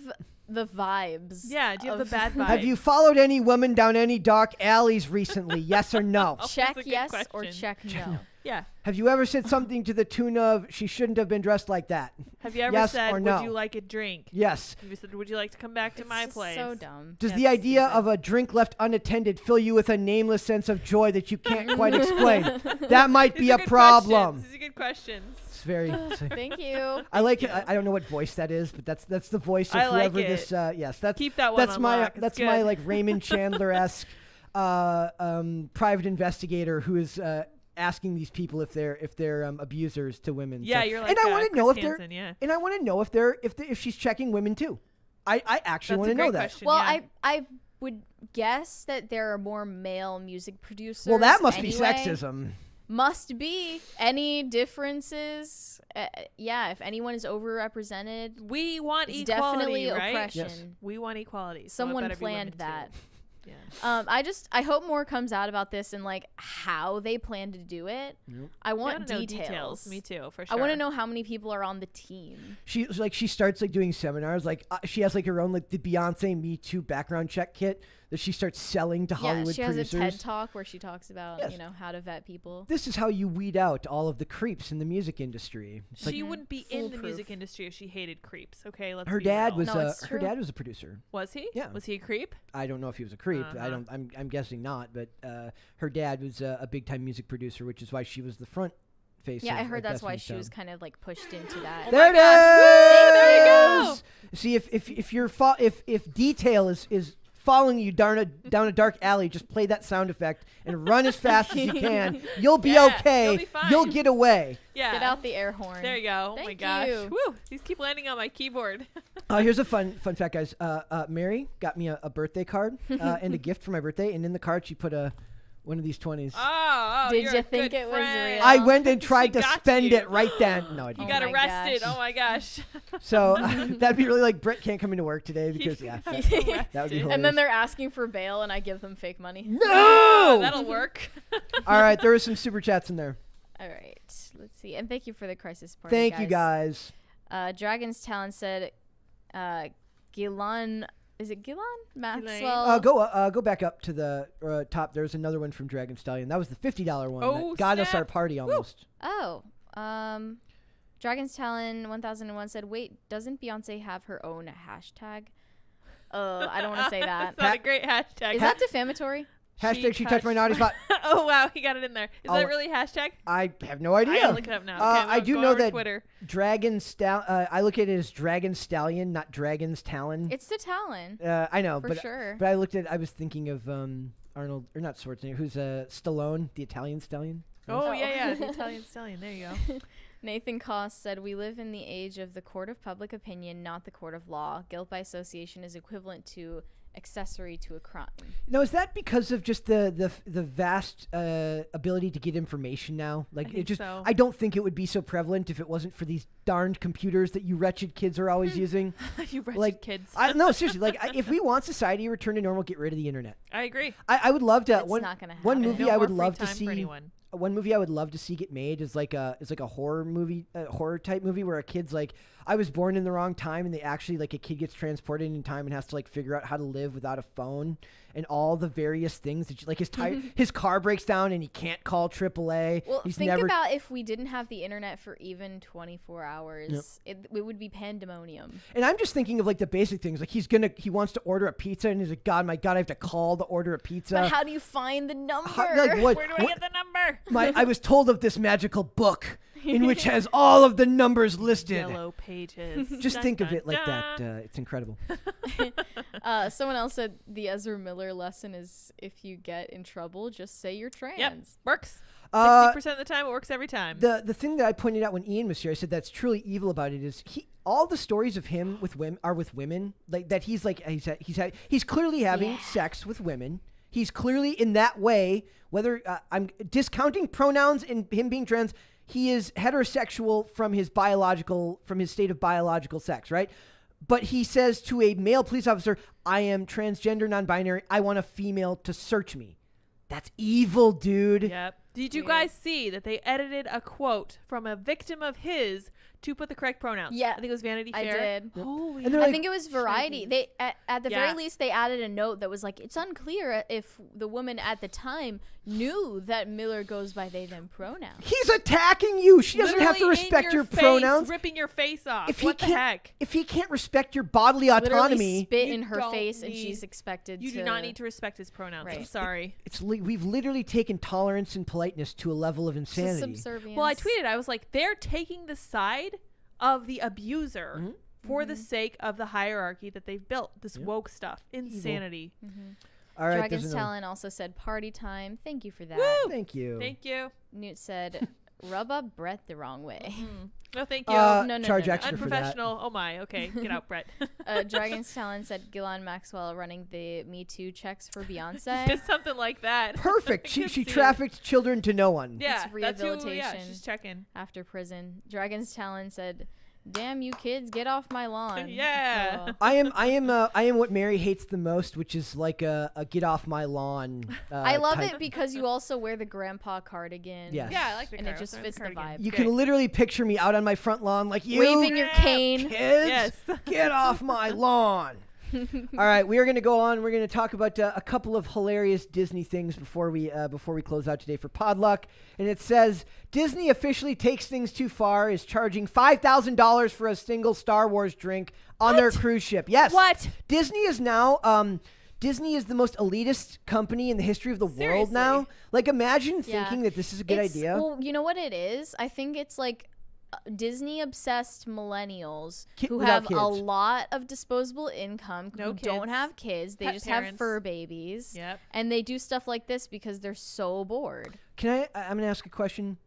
the vibes? Yeah, do you have the of- bad vibes? have you followed any woman down any dark alleys recently? Yes or no? That's Check a good yes or question. check no. Yeah. Have you ever said something to the tune of "She shouldn't have been dressed like that"? Have you ever Yes said, or would no? you like a drink? Yes. Have you said, would you like to come back to It's my just place? so dumb. Does That's the idea stupid. of a drink left unattended fill you with a nameless sense of joy that you can't quite explain? That might These be are a good problem. questions. These are good questions. It's very. Thank you. I like it. I don't know what voice that is, but that's the voice of I like whoever it. this. Yes, that's Keep that one that's on my lock. It's that's my good. like Raymond Chandler-esque private investigator who is asking these people if they're abusers to women. Yeah, So- you're like and I want to Chris know if they're Hansen, yeah. and I want to know if she's checking women too. I actually That's want a to know great that. question. Well, yeah. I would guess that there are more male music producers. Well, that must be anyway. sexism. Must be. Any differences? Yeah, if anyone is overrepresented, we want it's equality, definitely right? oppression. Yes. We want equality. so it Someone better be women planned too. that. Yeah. I hope more comes out about this and like how they plan to do it. Yep. I I want want to know details. Me too, for sure. I want to know how many people are on the team. She starts like doing seminars. Like she has like her own like the Beyonce Me Too background check kit that she starts selling to Hollywood Yeah, she producers. has a TED talk where she talks about Yes. how to vet people. This is how you weed out all of the creeps in the music industry. It's like She wouldn't be in the Foolproof. music industry if she hated creeps. Okay, let's her be dad real. was No, it's her true. dad was a producer. Was he? Yeah. Was he a creep? I don't know if he was a creep. Uh-huh. I'm guessing not. But her dad was a big time music producer, which is why she was the front face. Yeah, of, I heard that's why Destiny's she was Child. kind of like pushed into that. There it gosh. Woo! There you is. See if you're if detail is following you down a dark alley, just play that sound effect and run as fast as you can. You'll be Yeah, okay. you'll be fine. You'll get away. Yeah. Get out the air horn. There you go. Oh my Thank gosh. you. Woo! These keep landing on my keyboard. Here's a fun fact, guys. Mary got me a birthday card and a gift for my birthday, and in the card she put one of these 20s. Oh, Did you're you a think good it was friend. real? I went and tried to got spend you. it right then. No, I You didn't. got my arrested. gosh. Oh my gosh. So that'd be really like Brett can't come into work today because You yeah. got That would be arrested. hilarious. And then they're asking for bail, and I give them fake money. no. That'll work. All right, there were some super chats in there. All right, let's see. And thank you for the crisis party. Thank you guys. Dragon's Talon said, Gillan. Is it Gillan Maxwell? Go back up to the top. There's another one from Dragon Stallion. That was the $50 one Oh, that got us snap. our party almost. Oh, Dragon's Talon 1001 said, "Wait, doesn't Beyonce have her own hashtag?" I don't want to say that. That's not a great hashtag. Is that defamatory? Hashtag she touched my naughty spot. Oh wow, he got it in there. Is I'll- that really hashtag? I have no I idea. gotta look it up now. Okay, I I'm do going know over that Twitter. Dragon I look at it as Dragon Stallion, not Dragon's Talon. It's the Talon I know, for but sure. but I was thinking of Arnold or not Schwarzenegger, who's Stallone, the Italian stallion. Oh Oh. yeah, the Italian stallion. There you go. Nathan Koss said, "We live in the age of the court of public opinion, not the court of law. Guilt by association is equivalent to accessory to a crime." Now, is that because of just the vast ability to get information now? Like, think it just, so. I don't think it would be so prevalent if it wasn't for these darned computers that you wretched kids are always using. You wretched Like, kids. No, seriously. Like, if we want society to return to normal, get rid of the internet. I agree. I would love to. It's not gonna one happen. movie No I would more free love to time for see. anyone. One movie I would love to see get made is like a horror movie, horror type movie where a kid's like, I was born in the wrong time, and they actually like a kid gets transported in time and has to like figure out how to live without a phone and all the various things that like his car breaks down and he can't call AAA. Well, He's think never. about if we didn't have the internet for even 24 hours, it would be pandemonium. And I'm just thinking of like the basic things. Like he wants to order a pizza and he's like, God, my God, I have to call to order a pizza. But how do you find the number? Like, what? Where do I get the number? I was told of this magical book. in which has all of the numbers listed. Yellow pages. Just Dun, think of dun, it like that. dun. It's incredible. Someone else said the Ezra Miller lesson is if you get in trouble, just say you're trans. Yep, works. Uh, 60% of the time, it works every time. the thing that I pointed out when Ian was here, I said that's truly evil about it is all the stories of him with women are with women, like that he's clearly having sex with women. He's clearly in that way, whether I'm discounting pronouns and him being trans, he is heterosexual from his state of biological sex, right? But he says to a male police officer, I am transgender, non-binary. I want a female to search me. That's evil, dude. Yep. Did you guys see that they edited a quote from a victim of his to put the correct pronouns? Yeah. I think it was Vanity I Fair. did. Holy And they're I like- think it was Variety. They at the Yeah. very least they added a note that was like it's unclear if the woman at the time knew that Miller goes by they them pronouns. He's attacking you. She doesn't have to Literally in respect your face, pronouns. ripping your face off. If What the he can't, heck? if he can't respect your bodily Literally autonomy, spit You in her don't face and need- she's expected You to do not need to respect his pronouns. I'm Right. sorry. we've literally taken tolerance and politeness to a level of to insanity. subservience. Well, I tweeted, I was like, they're taking the side of the abuser Mm-hmm. for the sake of the hierarchy that they've built. This woke stuff. Insanity. All right, Dragon's there's another- Talon also said party time. Thank you for that. Woo! Thank you. Thank you. Newt said rub up Brett the wrong way. No, thank you. No, charge no, no. extra for that. Unprofessional. Oh my. Okay, get out, Brett. Dragon's Talon said Ghislaine Maxwell running the Me Too checks for Beyonce. Just something like that. Perfect. I She could she see it. trafficked children to no one. Yeah, It's that's who. Yeah, rehabilitation. she's checking. After prison. Dragon's Talon said, damn you kids, get off my lawn. Yeah. LOL. I am what Mary hates the most, which is like a get off my lawn. I love type. it because you also wear the grandpa cardigan. Yes. Yeah, I like the And it car- just sorry, fits the cardigan. vibe. You Okay. can literally picture me out on my front lawn like you Waving your Yeah. cane. kids. Yes. Get off my lawn. All right, we are going to go on. We're going to talk about a couple of hilarious Disney things before we close out today for Podluck. And it says Disney officially takes things too far, is charging $5,000 for a single Star Wars drink on their cruise ship. Yes. What? Disney is now Disney is the most elitist company in the history of the world now. Seriously. Like, imagine Yeah. thinking that this is a good It's- idea. Well, you know what it is? I think it's like Disney obsessed millennials who without have a kids. lot of disposable income, No who don't kids. have kids. They Pet just have parents. fur babies. Yep. And they do stuff like this because they're so bored. Can I'm going to ask a question.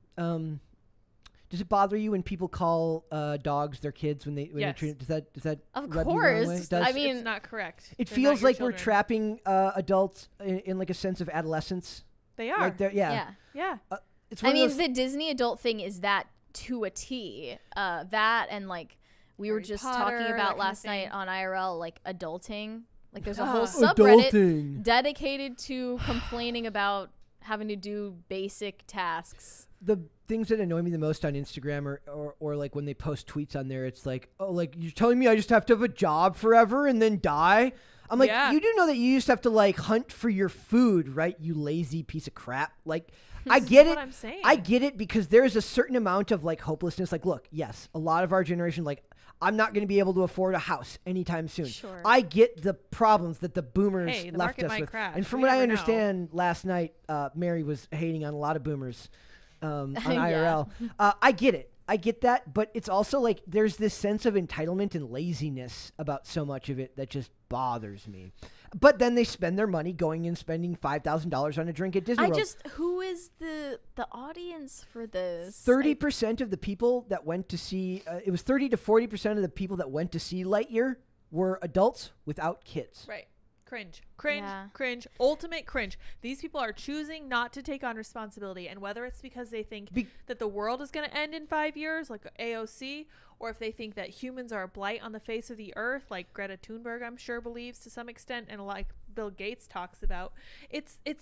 Does it bother you when people call dogs their kids when they Yes. treat does that Of rub you the wrong way? course. It does? I mean, It's not correct. It They're feels not your like we're children. trapping adults in like a sense of adolescence. They are. Like they're- yeah. yeah. Yeah. It's one I of mean, those, the Disney adult thing is that to a T. That and like we were Harry just Potter, talking that about kind of last thing. night on IRL, like adulting. Like there's a whole Ah. subreddit adulting. dedicated to complaining about having to do basic tasks. The things that annoy me the most on Instagram or like when they post tweets on there, it's like, oh, like you're telling me I just have to have a job forever and then die? I'm like, Yeah. you do know that you used to have to like hunt for your food, right? You lazy piece of crap. Like, I This is get what it. I'm saying. I get it because there's a certain amount of like hopelessness. Like, look, yes, a lot of our generation, like, I'm not going to be able to afford a house anytime soon. Sure. I get the problems that the boomers Hey, the left market us might with. crash. And from We what I never know. understand, last night, Mary was hating on a lot of boomers on Yeah. IRL. I get it. I get that. But it's also like there's this sense of entitlement and laziness about so much of it that just bothers me. But then they spend their money going and spending $5,000 on a drink at Disney World. Who is the audience for this? 30% of the people that went to see it was 30 to 40% of the people that went to see Lightyear were adults without kids. Right. Cringe. Cringe. Yeah. Cringe. Ultimate cringe. These people are choosing not to take on responsibility. And whether it's because they think that the world is going to end in 5 years, like AOC, or if they think that humans are a blight on the face of the earth, like Greta Thunberg, I'm sure, believes to some extent, and like Bill Gates talks about,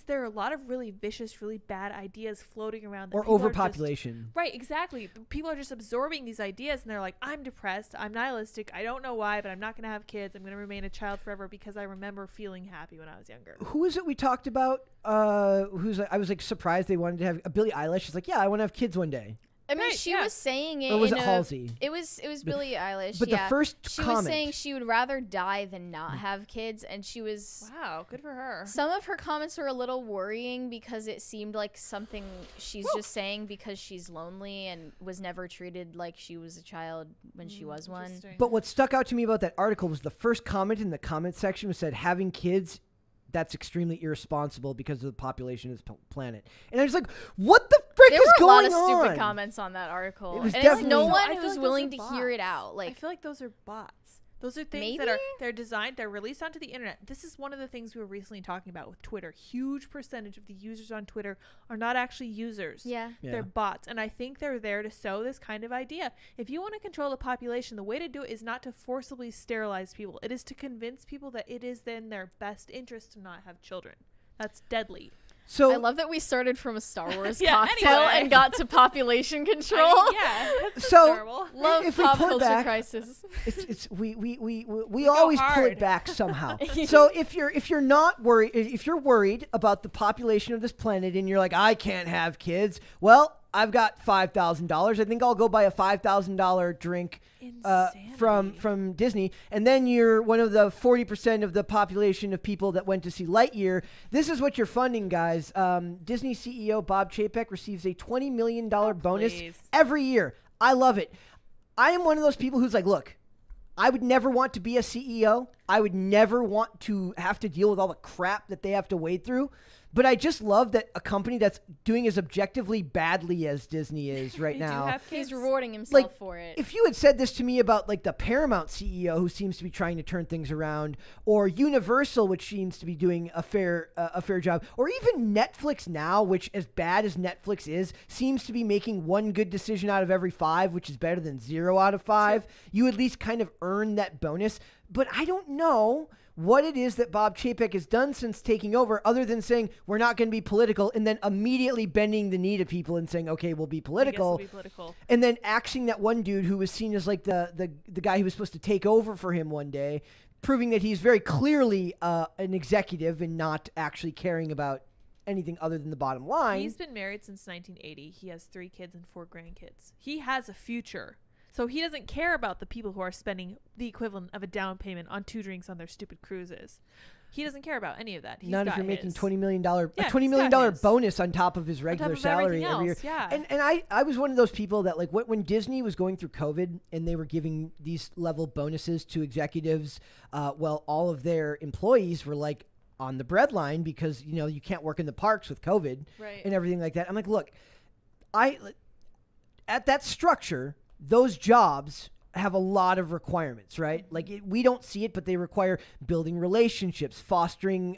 there are a lot of really vicious, really bad ideas floating around. That Or people are just- overpopulation. Right, exactly. People are just absorbing these ideas and they're like, I'm depressed, I'm nihilistic, I don't know why, but I'm not going to have kids. I'm going to remain a child forever because I remember feeling happy when I was younger. Who is it we talked about? I was like surprised they wanted to have Billie Eilish is like, yeah, I want to have kids one day. I mean, Right, she yeah. was saying it. Or was in it Halsey? It was Billie Eilish. But the yeah. first she comment. was saying she would rather die than not have kids, and she was. Wow, good for her. Some of her comments were a little worrying because it seemed like something she's just saying because she's lonely and was never treated like she was a child when she was one. Interesting. But what stuck out to me about that article was the first comment in the comment section was said, having kids, that's extremely irresponsible because of the population of this planet. And I was like, what the frick There is were a lot going of on? stupid comments on that article, It was and it's definitely- no No, one I feel who's like willing those to are hear it bots. out. I Like, feel like those are bots. Those are things Maybe? that they're designed, they're released onto the internet. This is one of the things we were recently talking about with Twitter. Huge percentage of the users on Twitter are not actually users. yeah. Yeah. They're bots. And I think they're there to sow this kind of idea. If you want to control the population, the way to do it is not to forcibly sterilize people. It is to convince people that it is in their best interest to not have children. That's deadly. So I love that we started from a Star Wars Yeah, cocktail anyway. and got to population control. I mean, yeah. That's So- terrible. Love If we pop pull it culture back- crisis. it's we always pull it hard. back somehow. So if you're not worried, if you're worried about the population of this planet and you're like, I can't have kids, well, I've got $5,000. I think I'll go buy a $5,000 drink from Disney. And then you're one of the 40% of the population of people that went to see Lightyear. This is what you're funding, guys. Disney CEO Bob Chapek receives a $20 million bonus please. every year. I love it. I am one of those people who's like, look, I would never want to be a CEO. I would never want to have to deal with all the crap that they have to wade through. But I just love that a company that's doing as objectively badly as Disney is right They do now. have He's kids. rewarding himself Like, for it. If you had said this to me about like the Paramount CEO who seems to be trying to turn things around, or Universal, which seems to be doing a fair job, or even Netflix now, which as bad as Netflix is, seems to be making one good decision out of every 5, which is better than 0 out of 5, you at least kind of earn that bonus. But I don't know what it is that Bob Chapek has done since taking over, other than saying we're not going to be political, and then immediately bending the knee to people and saying, okay, we'll be I guess political. it'll be political. And then axing that one dude who was seen as like the guy who was supposed to take over for him one day, proving that he's very clearly an executive and not actually caring about anything other than the bottom line. He's been married since 1980. He has 3 kids and 4 grandkids. He has a future. So he doesn't care about the people who are spending the equivalent of a down payment on 2 drinks on their stupid cruises. He doesn't care about any of that. He's not if got you're making his. $20 million, Yeah, a $20 he's million got his. bonus on top of his regular of salary everything every year. else, yeah. And I was one of those people that like when Disney was going through COVID and they were giving these level bonuses to executives, well, all of their employees were like on the breadline because, you know, you can't work in the parks with COVID Right. and everything like that. I'm like, look, at that structure, those jobs have a lot of requirements, right? Like we don't see it, but they require building relationships, fostering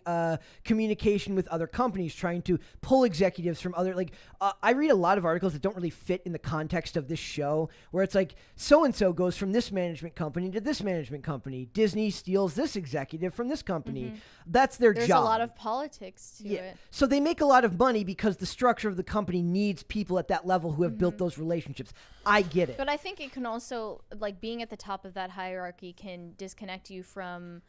communication with other companies, trying to pull executives from other, I read a lot of articles that don't really fit in the context of this show, where it's like so-and-so goes from this management company to this management company. Disney steals this executive from this company. That's their There's job. a lot of politics to Yeah. it. So they make a lot of money because the structure of the company needs people at that level who have built those relationships. I get it. But I think it can also, like, being at the top of that hierarchy can disconnect you from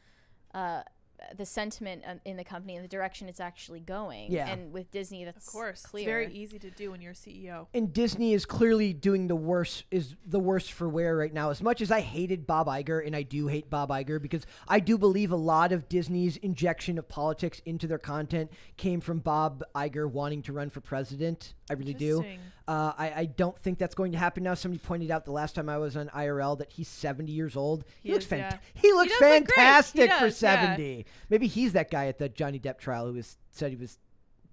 the sentiment in the company and the direction it's actually going. Yeah. And with Disney, that's Of course. clear. It's very easy to do when you're CEO. And Disney is clearly doing the worst for wear right now. As much as I hated Bob Iger, and I do hate Bob Iger because I do believe a lot of Disney's injection of politics into their content came from Bob Iger wanting to run for president. I really do. Interesting. I don't think that's going to happen now. Somebody pointed out the last time I was on IRL that he's 70 years old. He looks is, yeah. He looks does look great. He fantastic for does, yeah. 70. Maybe he's that guy at the Johnny Depp trial who said he was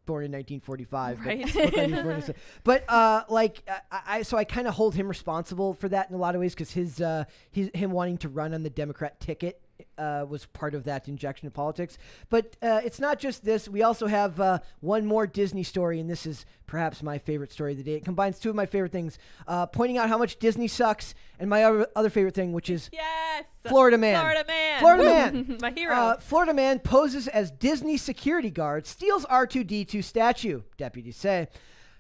born in 1945. Right. But looked like he was born in But so I kind of hold him responsible for that in a lot of ways because him wanting to run on the Democrat ticket was part of that injection of politics. But it's not just this. We also have one more Disney story, and this is perhaps my favorite story of the day. It combines 2 of my favorite things, pointing out how much Disney sucks, and my other favorite thing, which is Yes. Florida Man. Florida Man. Florida Woo. Man. My hero. Florida Man poses as Disney security guard, steals R2-D2 statue, deputies say.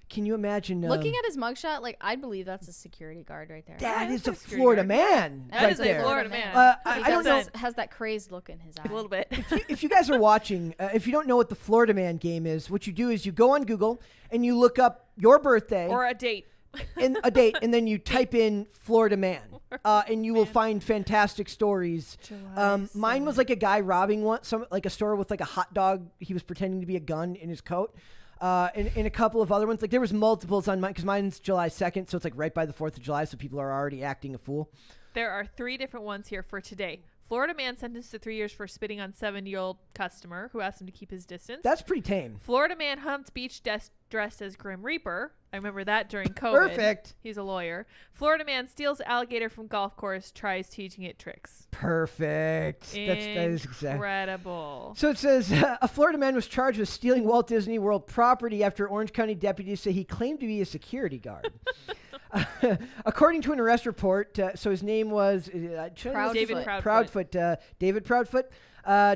Can you imagine? Looking at his mugshot, like, I'd believe that's a security guard right there. that Yeah, is that's a a security Florida guard. Man That right is a there. Florida Man. I don't know. Has that crazed look in his eye. A little bit. If you guys are watching, if you don't know what the Florida Man game is, what you do is you go on Google and you look up your birthday Or a date. in a date, and then you type in Florida man, and you will find fantastic stories. Mine was like a guy robbing a store with like a hot dog. He was pretending to be a gun in his coat. And a couple of other ones. Like there was multiples on mine because mine's July 2nd, so it's like right by the 4th of July, so people are already acting a fool. There are 3 different ones here for today. Florida man sentenced to 3 years for spitting on 70-year-old customer who asked him to keep his distance. That's pretty tame. Florida man humped beach dressed as Grim Reaper. I remember that during COVID. Perfect. He's a lawyer. Florida man steals alligator from golf course, tries teaching it tricks. Perfect. That is exactly. Incredible. So it says a Florida man was charged with stealing Walt Disney World property after Orange County deputies say he claimed to be a security guard. According to an arrest report, so his name was David Proudfoot. David Proudfoot.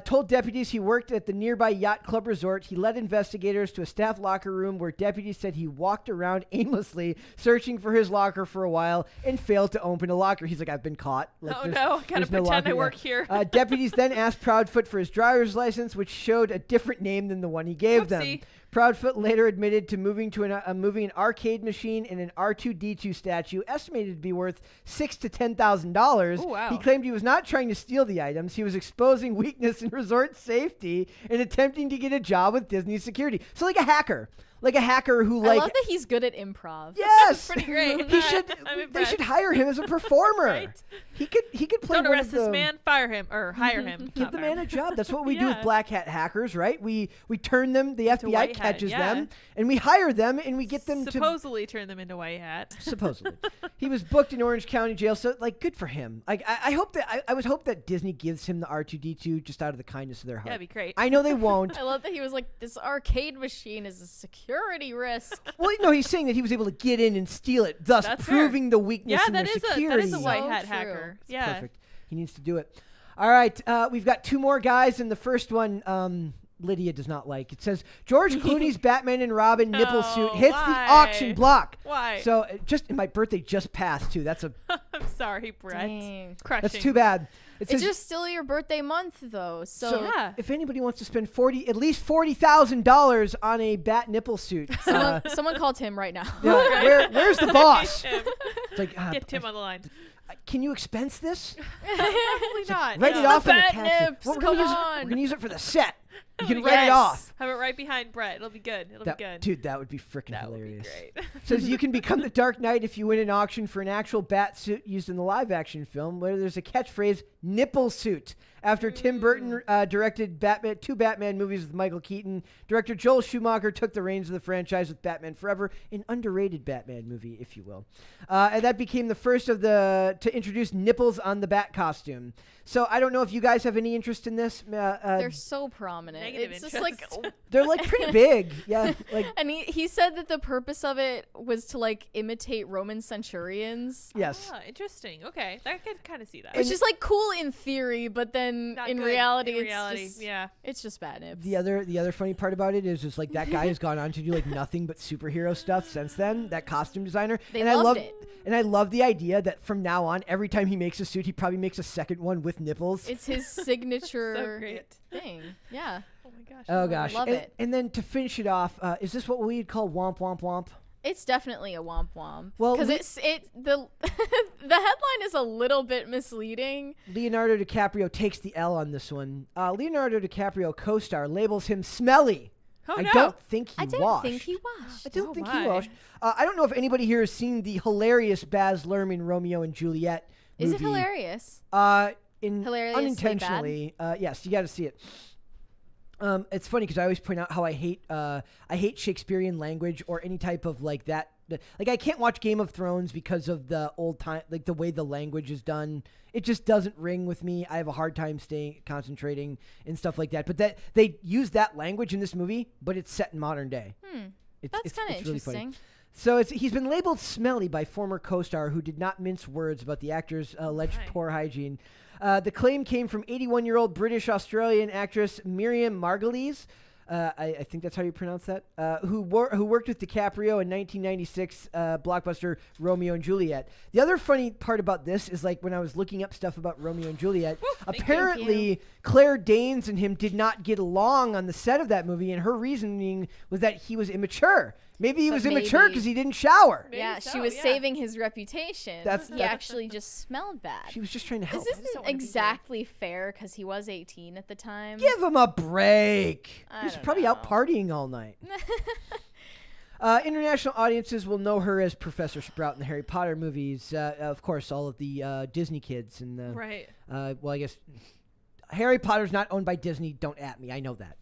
Told deputies he worked at the nearby yacht club resort. He led investigators to a staff locker room where deputies said he walked around aimlessly searching for his locker for a while and failed to open a locker. He's like, I've been caught. Like, I gotta pretend I work here. Deputies then asked Proudfoot for his driver's license, which showed a different name than the one he gave them. Proudfoot later admitted to moving an arcade machine and an R2-D2 statue estimated to be worth $6,000 to $10,000. Oh, wow. He claimed he was not trying to steal the items. He was exposing weakness in resort safety and attempting to get a job with Disney security. So like a hacker. Like a hacker who I love that he's good at improv. Yes, pretty great. They should hire him as a performer. Right? He could play. Don't one arrest of the, this man. Fire him or hire him. Give the man a job. That's what we do with black hat hackers, right? We turn them. The FBI catches them, and we hire them, and we get them supposedly turn them into white hat. Supposedly, he was booked in Orange County jail. So like, good for him. Like I hope that I would hope that Disney gives him the R2-D2 just out of the kindness of their heart. That'd be great. I know they won't. I love that he was like, this arcade machine is a security risk. Well, no, he's saying that he was able to get in and steal it, thus proving the weakness in their security. That is a white hat true. hacker. It's Yeah. perfect. He needs to do it. All right, we've got 2 more guys, and the first one Lydia does not like. It says, George Clooney's Batman and Robin nipple suit hits the auction block. Why? So my birthday just passed, too. That's I'm sorry, Brett. Dang. Crushing. That's too bad. It's just still your birthday month, though. So yeah. If anybody wants to spend at least $40,000 on a bat nipple suit, someone call Tim right now. where's the boss? It's like, Get Tim on the line. Can you expense this? Probably not. Write it off and bat attach it. nips, Well, we're come gonna on. use it for the set. You can write it off. Have it right behind Brett. It'll be good. It'll be good. Dude, that would be freaking That hilarious. would be great. Says you can become the Dark Knight if you win an auction for an actual bat suit used in the live-action film, where there's a catchphrase, nipple suit. After Tim Burton directed 2 Batman movies with Michael Keaton, director Joel Schumacher took the reins of the franchise with Batman Forever, an underrated Batman movie, if you will. And that became the first to introduce nipples on the bat costume. So I don't know if you guys have any interest in this. They're so prominent. Negative It's interest. just like They're like pretty big. Yeah. Like and he said that the purpose of it was to like imitate Roman centurions. yes. Ah, interesting. Okay. I could kind of see that. It's just like cool in theory, but then Not in good reality, in reality. Yeah. it's just bad nips. The other funny part about it is just like that guy has gone on to do like nothing but superhero stuff since then. That costume designer. They I loved love it. And I love the idea that from now on, every time he makes a suit, he probably makes a second one with nipples. It's his signature So great. thing. Yeah. Oh my gosh. Oh gosh. love it. And then to finish it off, is this what we'd call womp womp womp? It's definitely a womp womp. Well, because the headline is a little bit misleading. Leonardo DiCaprio takes the L on this one. Leonardo DiCaprio co-star labels him smelly. Oh, I no. don't think he I didn't washed. think he washed. I don't Oh, think my. he washed. I don't know if anybody here has seen the hilarious Baz Luhrmann Romeo and Juliet movie. Is it hilarious? Hilariously Hilariously unintentionally. Yes, you got to see it. It's funny because I always point out how I hate Shakespearean language or any type of like that. Like I can't watch Game of Thrones because of the old time, like the way the language is done. It just doesn't ring with me. I have a hard time concentrating and stuff like that. But that they use that language in this movie, but it's set in modern day. That's kind of it's really funny. interesting. So he's been labeled smelly by former co-star who did not mince words about the actor's alleged poor hygiene. The claim came from 81-year-old British-Australian actress Miriam Margolyes. I think that's how you pronounce that. Who worked with DiCaprio in 1996 blockbuster Romeo and Juliet. The other funny part about this is like when I was looking up stuff about Romeo and Juliet, apparently Claire Danes and him did not get along on the set of that movie, and her reasoning was that he was immature. Maybe he But was immature maybe- because he didn't shower. Maybe Yeah, so, she was yeah. saving his reputation. That's- he actually just smelled bad. She was just trying to help. This don't isn't wanna be here. exactly fair because he was 18 at the time. Give him a break. I He's don't probably out know. partying all night. International audiences will know her as Professor Sprout in the Harry Potter movies. Of course, all of the Disney kids and the. Right. Well, I guess Harry Potter's not owned by Disney. Don't at me. I know that.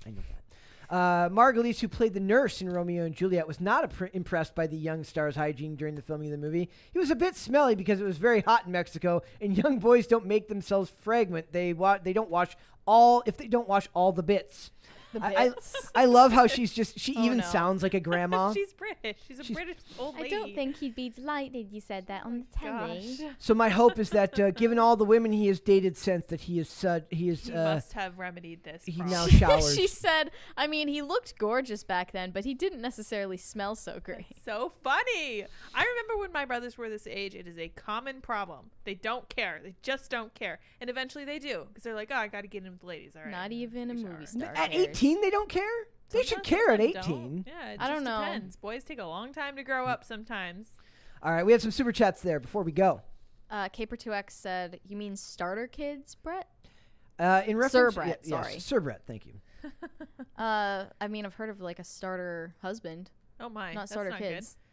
Margulies, who played the nurse in Romeo and Juliet, was not impressed by the young star's hygiene during the filming of the movie. He was a bit smelly because it was very hot in Mexico, and young boys don't make themselves fragrant. They don't wash all if they don't wash all the bits. The I bits. I love how she Oh, even no. sounds like a grandma. She's British. She's a British old I lady. don't think he'd be delighted you said that on the telly. Gosh. So my hope is that, given all the women he has dated since, that he He must have remedied this. he problem. now showers. She said, I mean, he looked gorgeous back then, but he didn't necessarily smell so great. So funny. I remember when my brothers were this age, it is a common problem. They don't care. They just don't care. And eventually they do because they're like, oh, I got to get in with the ladies. All right. Not even a we movie shower. star. At cares. 18, they don't care. They should Sometimes care at some 18. don't. Yeah, it I don't just know. depends. Boys take a long time to grow up sometimes. All right, we have some super chats there before we go. Caper2X said, you mean starter kids, Brett? In reference, Sir Brett, yes, sorry. Sir Brett, thank you. I mean, I've heard of like a starter husband, Oh my, not that's starter not kids. Good.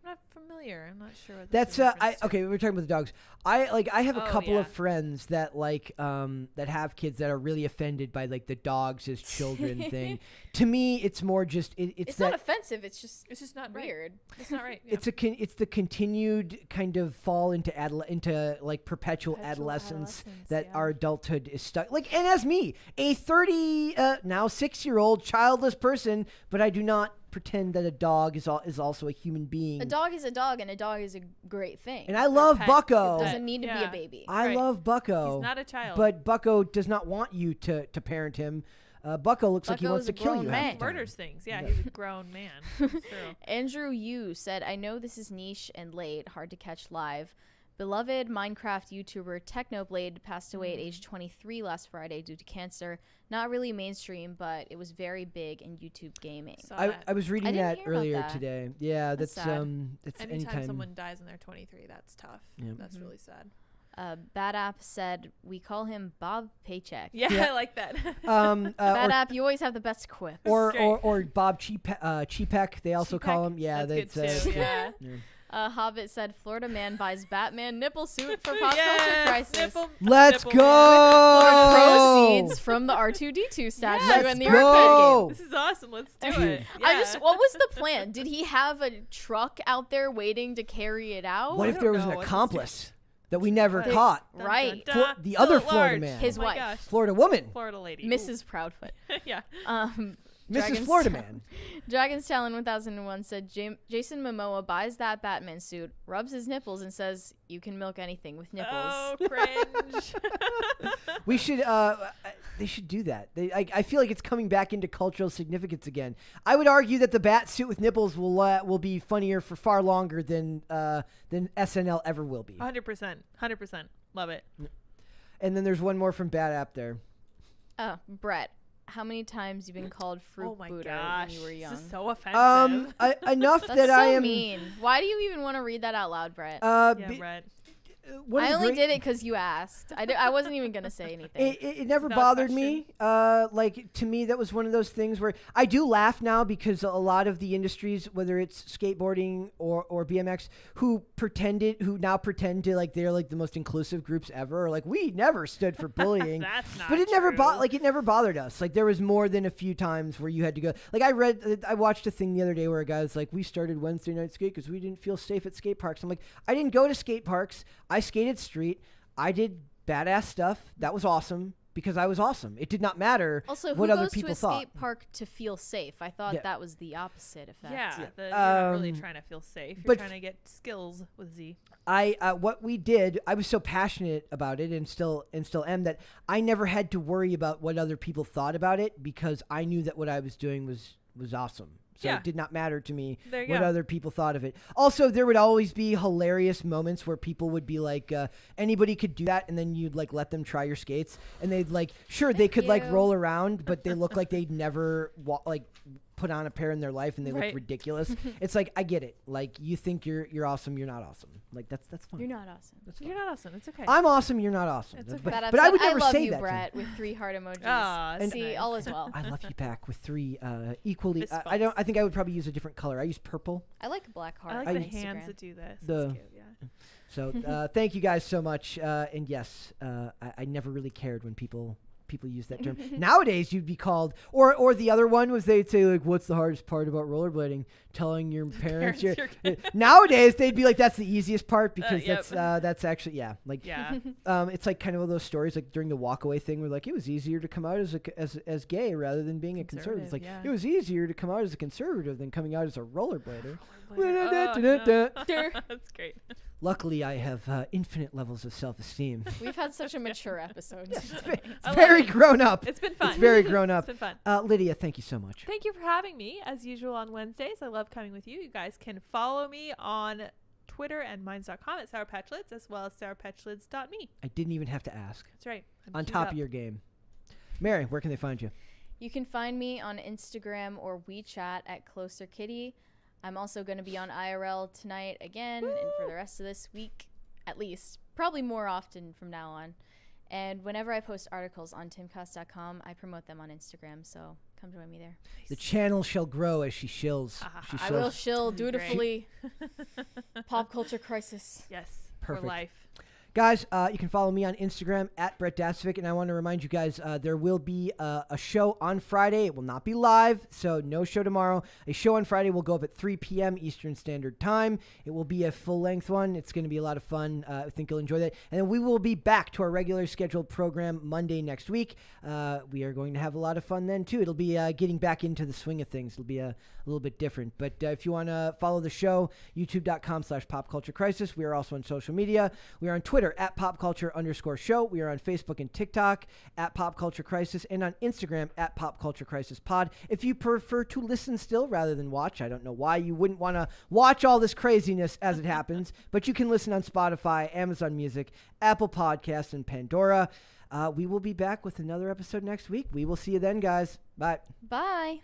I'm not familiar. I'm not sure what That's this is I reference to. okay. We're talking about the dogs. I have a Oh, couple yeah. of friends that that have kids that are really offended by like the dogs as children thing. To me, it's more just it's It's that not offensive. It's just It's just not right. weird. It's not right. Yeah. it's the continued kind of fall into into like perpetual adolescence that yeah. our adulthood is stuck like. And as me, a 30 now 6-year-old childless person, but I do not pretend that a dog is also a human being. A dog is a dog, and a dog is a great thing. And I love pet. Bucko. doesn't need to be Yeah. a baby. I Right. love Bucko. He's not a child. But Bucko does not want you to parent him. Bucko looks like he Bucko wants is to a kill grown you. man. half the time. murders things. Yeah, he's a grown man. It's true. Andrew Yu said, I know this is niche and late, hard to catch live. Beloved Minecraft YouTuber Technoblade passed away at age 23 last Friday due to cancer. Not really mainstream, but it was very big in YouTube gaming. Saw I that. was reading didn't that hear about earlier that. today. Yeah, That's that's sad. it's Anytime anytime. someone dies and they're 23, that's tough. Yeah. That's really sad. Bad App said, we call him Bob Paycheck. Yeah, Yeah. I like that. Bad App, you always have the best quips. or Bob Chepek. They also call him. Yeah, that's good that's too. Yeah. Hobbit said, Florida man buys Batman nipple suit for pop culture Yes, crisis. nipple- Let's nipple go. Proceeds from the R2D2 statue Let's in the arcade game. go. This is awesome. Let's do Dude. it. I Yeah. just, what was the plan? Did he have a truck out there waiting to carry it out? What if I there don't was an know. What's accomplice that we never Right. caught? Dun, Right. dun, Flo- dun. the Still other at Florida large. man. His Oh my wife. gosh. Florida woman, Florida lady. Mrs. Proudfoot. Yeah. Mrs. Dragon's Florida man. Dragon's Talon 1001 said Jason Momoa buys that Batman suit, rubs his nipples, and says, "You can milk anything with nipples." Oh, cringe. We should. They should do that. I feel like it's coming back into cultural significance again. I would argue that the bat suit with nipples will be funnier for far longer than SNL ever will be. 100%. 100%. Love it. And then there's one more from Bad App there. Oh, Brett, how many times you been called fruit Oh my booter gosh. when you were young? This is so offensive. Enough That's that so I am. mean. Why do you even want to read that out loud, Brett? Yeah, be- Brett. one of I the only great- did it because you asked. I wasn't even going to say anything. It never Valid bothered me. Like, to me, that was one of those things where I do laugh now because a lot of the industries, whether it's skateboarding or BMX, who now pretend to like they're like the most inclusive groups ever. Or, like, we never stood for bullying. That's not But it never true. it never bothered us. Like, there was more than a few times where you had to go. Like, I watched a thing the other day where a guy was like, "We started Wednesday night skate because we didn't feel safe at skate parks." I'm like, I didn't go to skate parks. I skated street. I did badass stuff. That was awesome because I was awesome. It did not matter Also, who what other goes to people a thought. skate park to feel safe? I thought Yeah. that was the opposite effect. Yeah, Yeah. you're not really Um, trying to feel safe. You're but trying to get skills with Z. What we did, I was so passionate about it and still am that I never had to worry about what other people thought about it because I knew that what I was doing was awesome. So Yeah. it did not matter to me There you what go. other people thought of it. Also, there would always be hilarious moments where people would be like, anybody could do that, and then you'd like let them try your skates, and they'd like, sure, they could like you. roll around, but they look like they'd never put put on a pair in their life and they Right. look ridiculous. It's like, I get it. Like, you think you're awesome, you're not awesome. Like, that's fine. You're not awesome. That's fine. You're not awesome. It's okay. I'm awesome, you're not awesome. It's okay. But, That but I upset- would never love say you, that. to Brett, with 3 heart emojis. Aw, that's See, nice. all is well. I love you back with 3 equally. Fist I don't. bumps. I think I would probably use a different color. I use purple. I like black heart. I like on the Instagram. hands that do this. The- It's cute, yeah. So thank you guys so much. And yes, I never really cared when people use that term. Nowadays, you'd be called, or the other one was they'd say like, "What's the hardest part about rollerblading?" Telling your parents. Nowadays, they'd be like, "That's the easiest part because Yep. that's actually like Yeah. it's like kind of one of those stories like during the walkaway thing where like it was easier to come out as gay rather than being a conservative. It's like Conservative, it was easier to come out as a conservative than coming out as a rollerblader. Oh, no. That's great. Luckily, I have infinite levels of self-esteem. We've had such a mature episode. It's I love very it. grown up. It's been fun. It's very grown up. It's been fun. Lydia, thank you so much. Thank you for having me. As usual on Wednesdays, I love coming with you. You guys can follow me on Twitter and minds.com at sourpatchlids, as well as sourpatchlids.me. I didn't even have to ask. That's right. I'm On queued top up. of your game. Mary, where can they find you? You can find me on Instagram or WeChat at Closer Kitty. I'm also going to be on IRL tonight again and for the rest of this week, at least. Probably more often from now on. And whenever I post articles on timcast.com, I promote them on Instagram, so come join me there. The channel shall grow as she shills. She I will shills. shill That'd be great. dutifully. Pop culture crisis. Yes. Perfect. For life. Guys, you can follow me on Instagram at Brett Dasovic, and I want to remind you guys there will be a show on Friday. It will not be live, so no show tomorrow. A show on Friday will go up at 3 p.m. Eastern Standard Time. It will be a full-length one. It's going to be a lot of fun. I think you'll enjoy that. And then we will be back to our regular scheduled program Monday next week. We are going to have a lot of fun then, too. It'll be getting back into the swing of things. It'll be a little bit different. But if you want to follow the show, youtube.com/popculturecrisis. We are also on social media. We are on Twitter at popculture_show. We are on Facebook and TikTok at Pop Culture Crisis, and on Instagram at Pop Culture Crisis Pod. If you prefer to listen still rather than watch, I don't know why you wouldn't want to watch all this craziness as it happens, but you can listen on Spotify, Amazon Music, Apple Podcasts, and Pandora. We will be back with another episode next week. We will see you then, guys. Bye. Bye.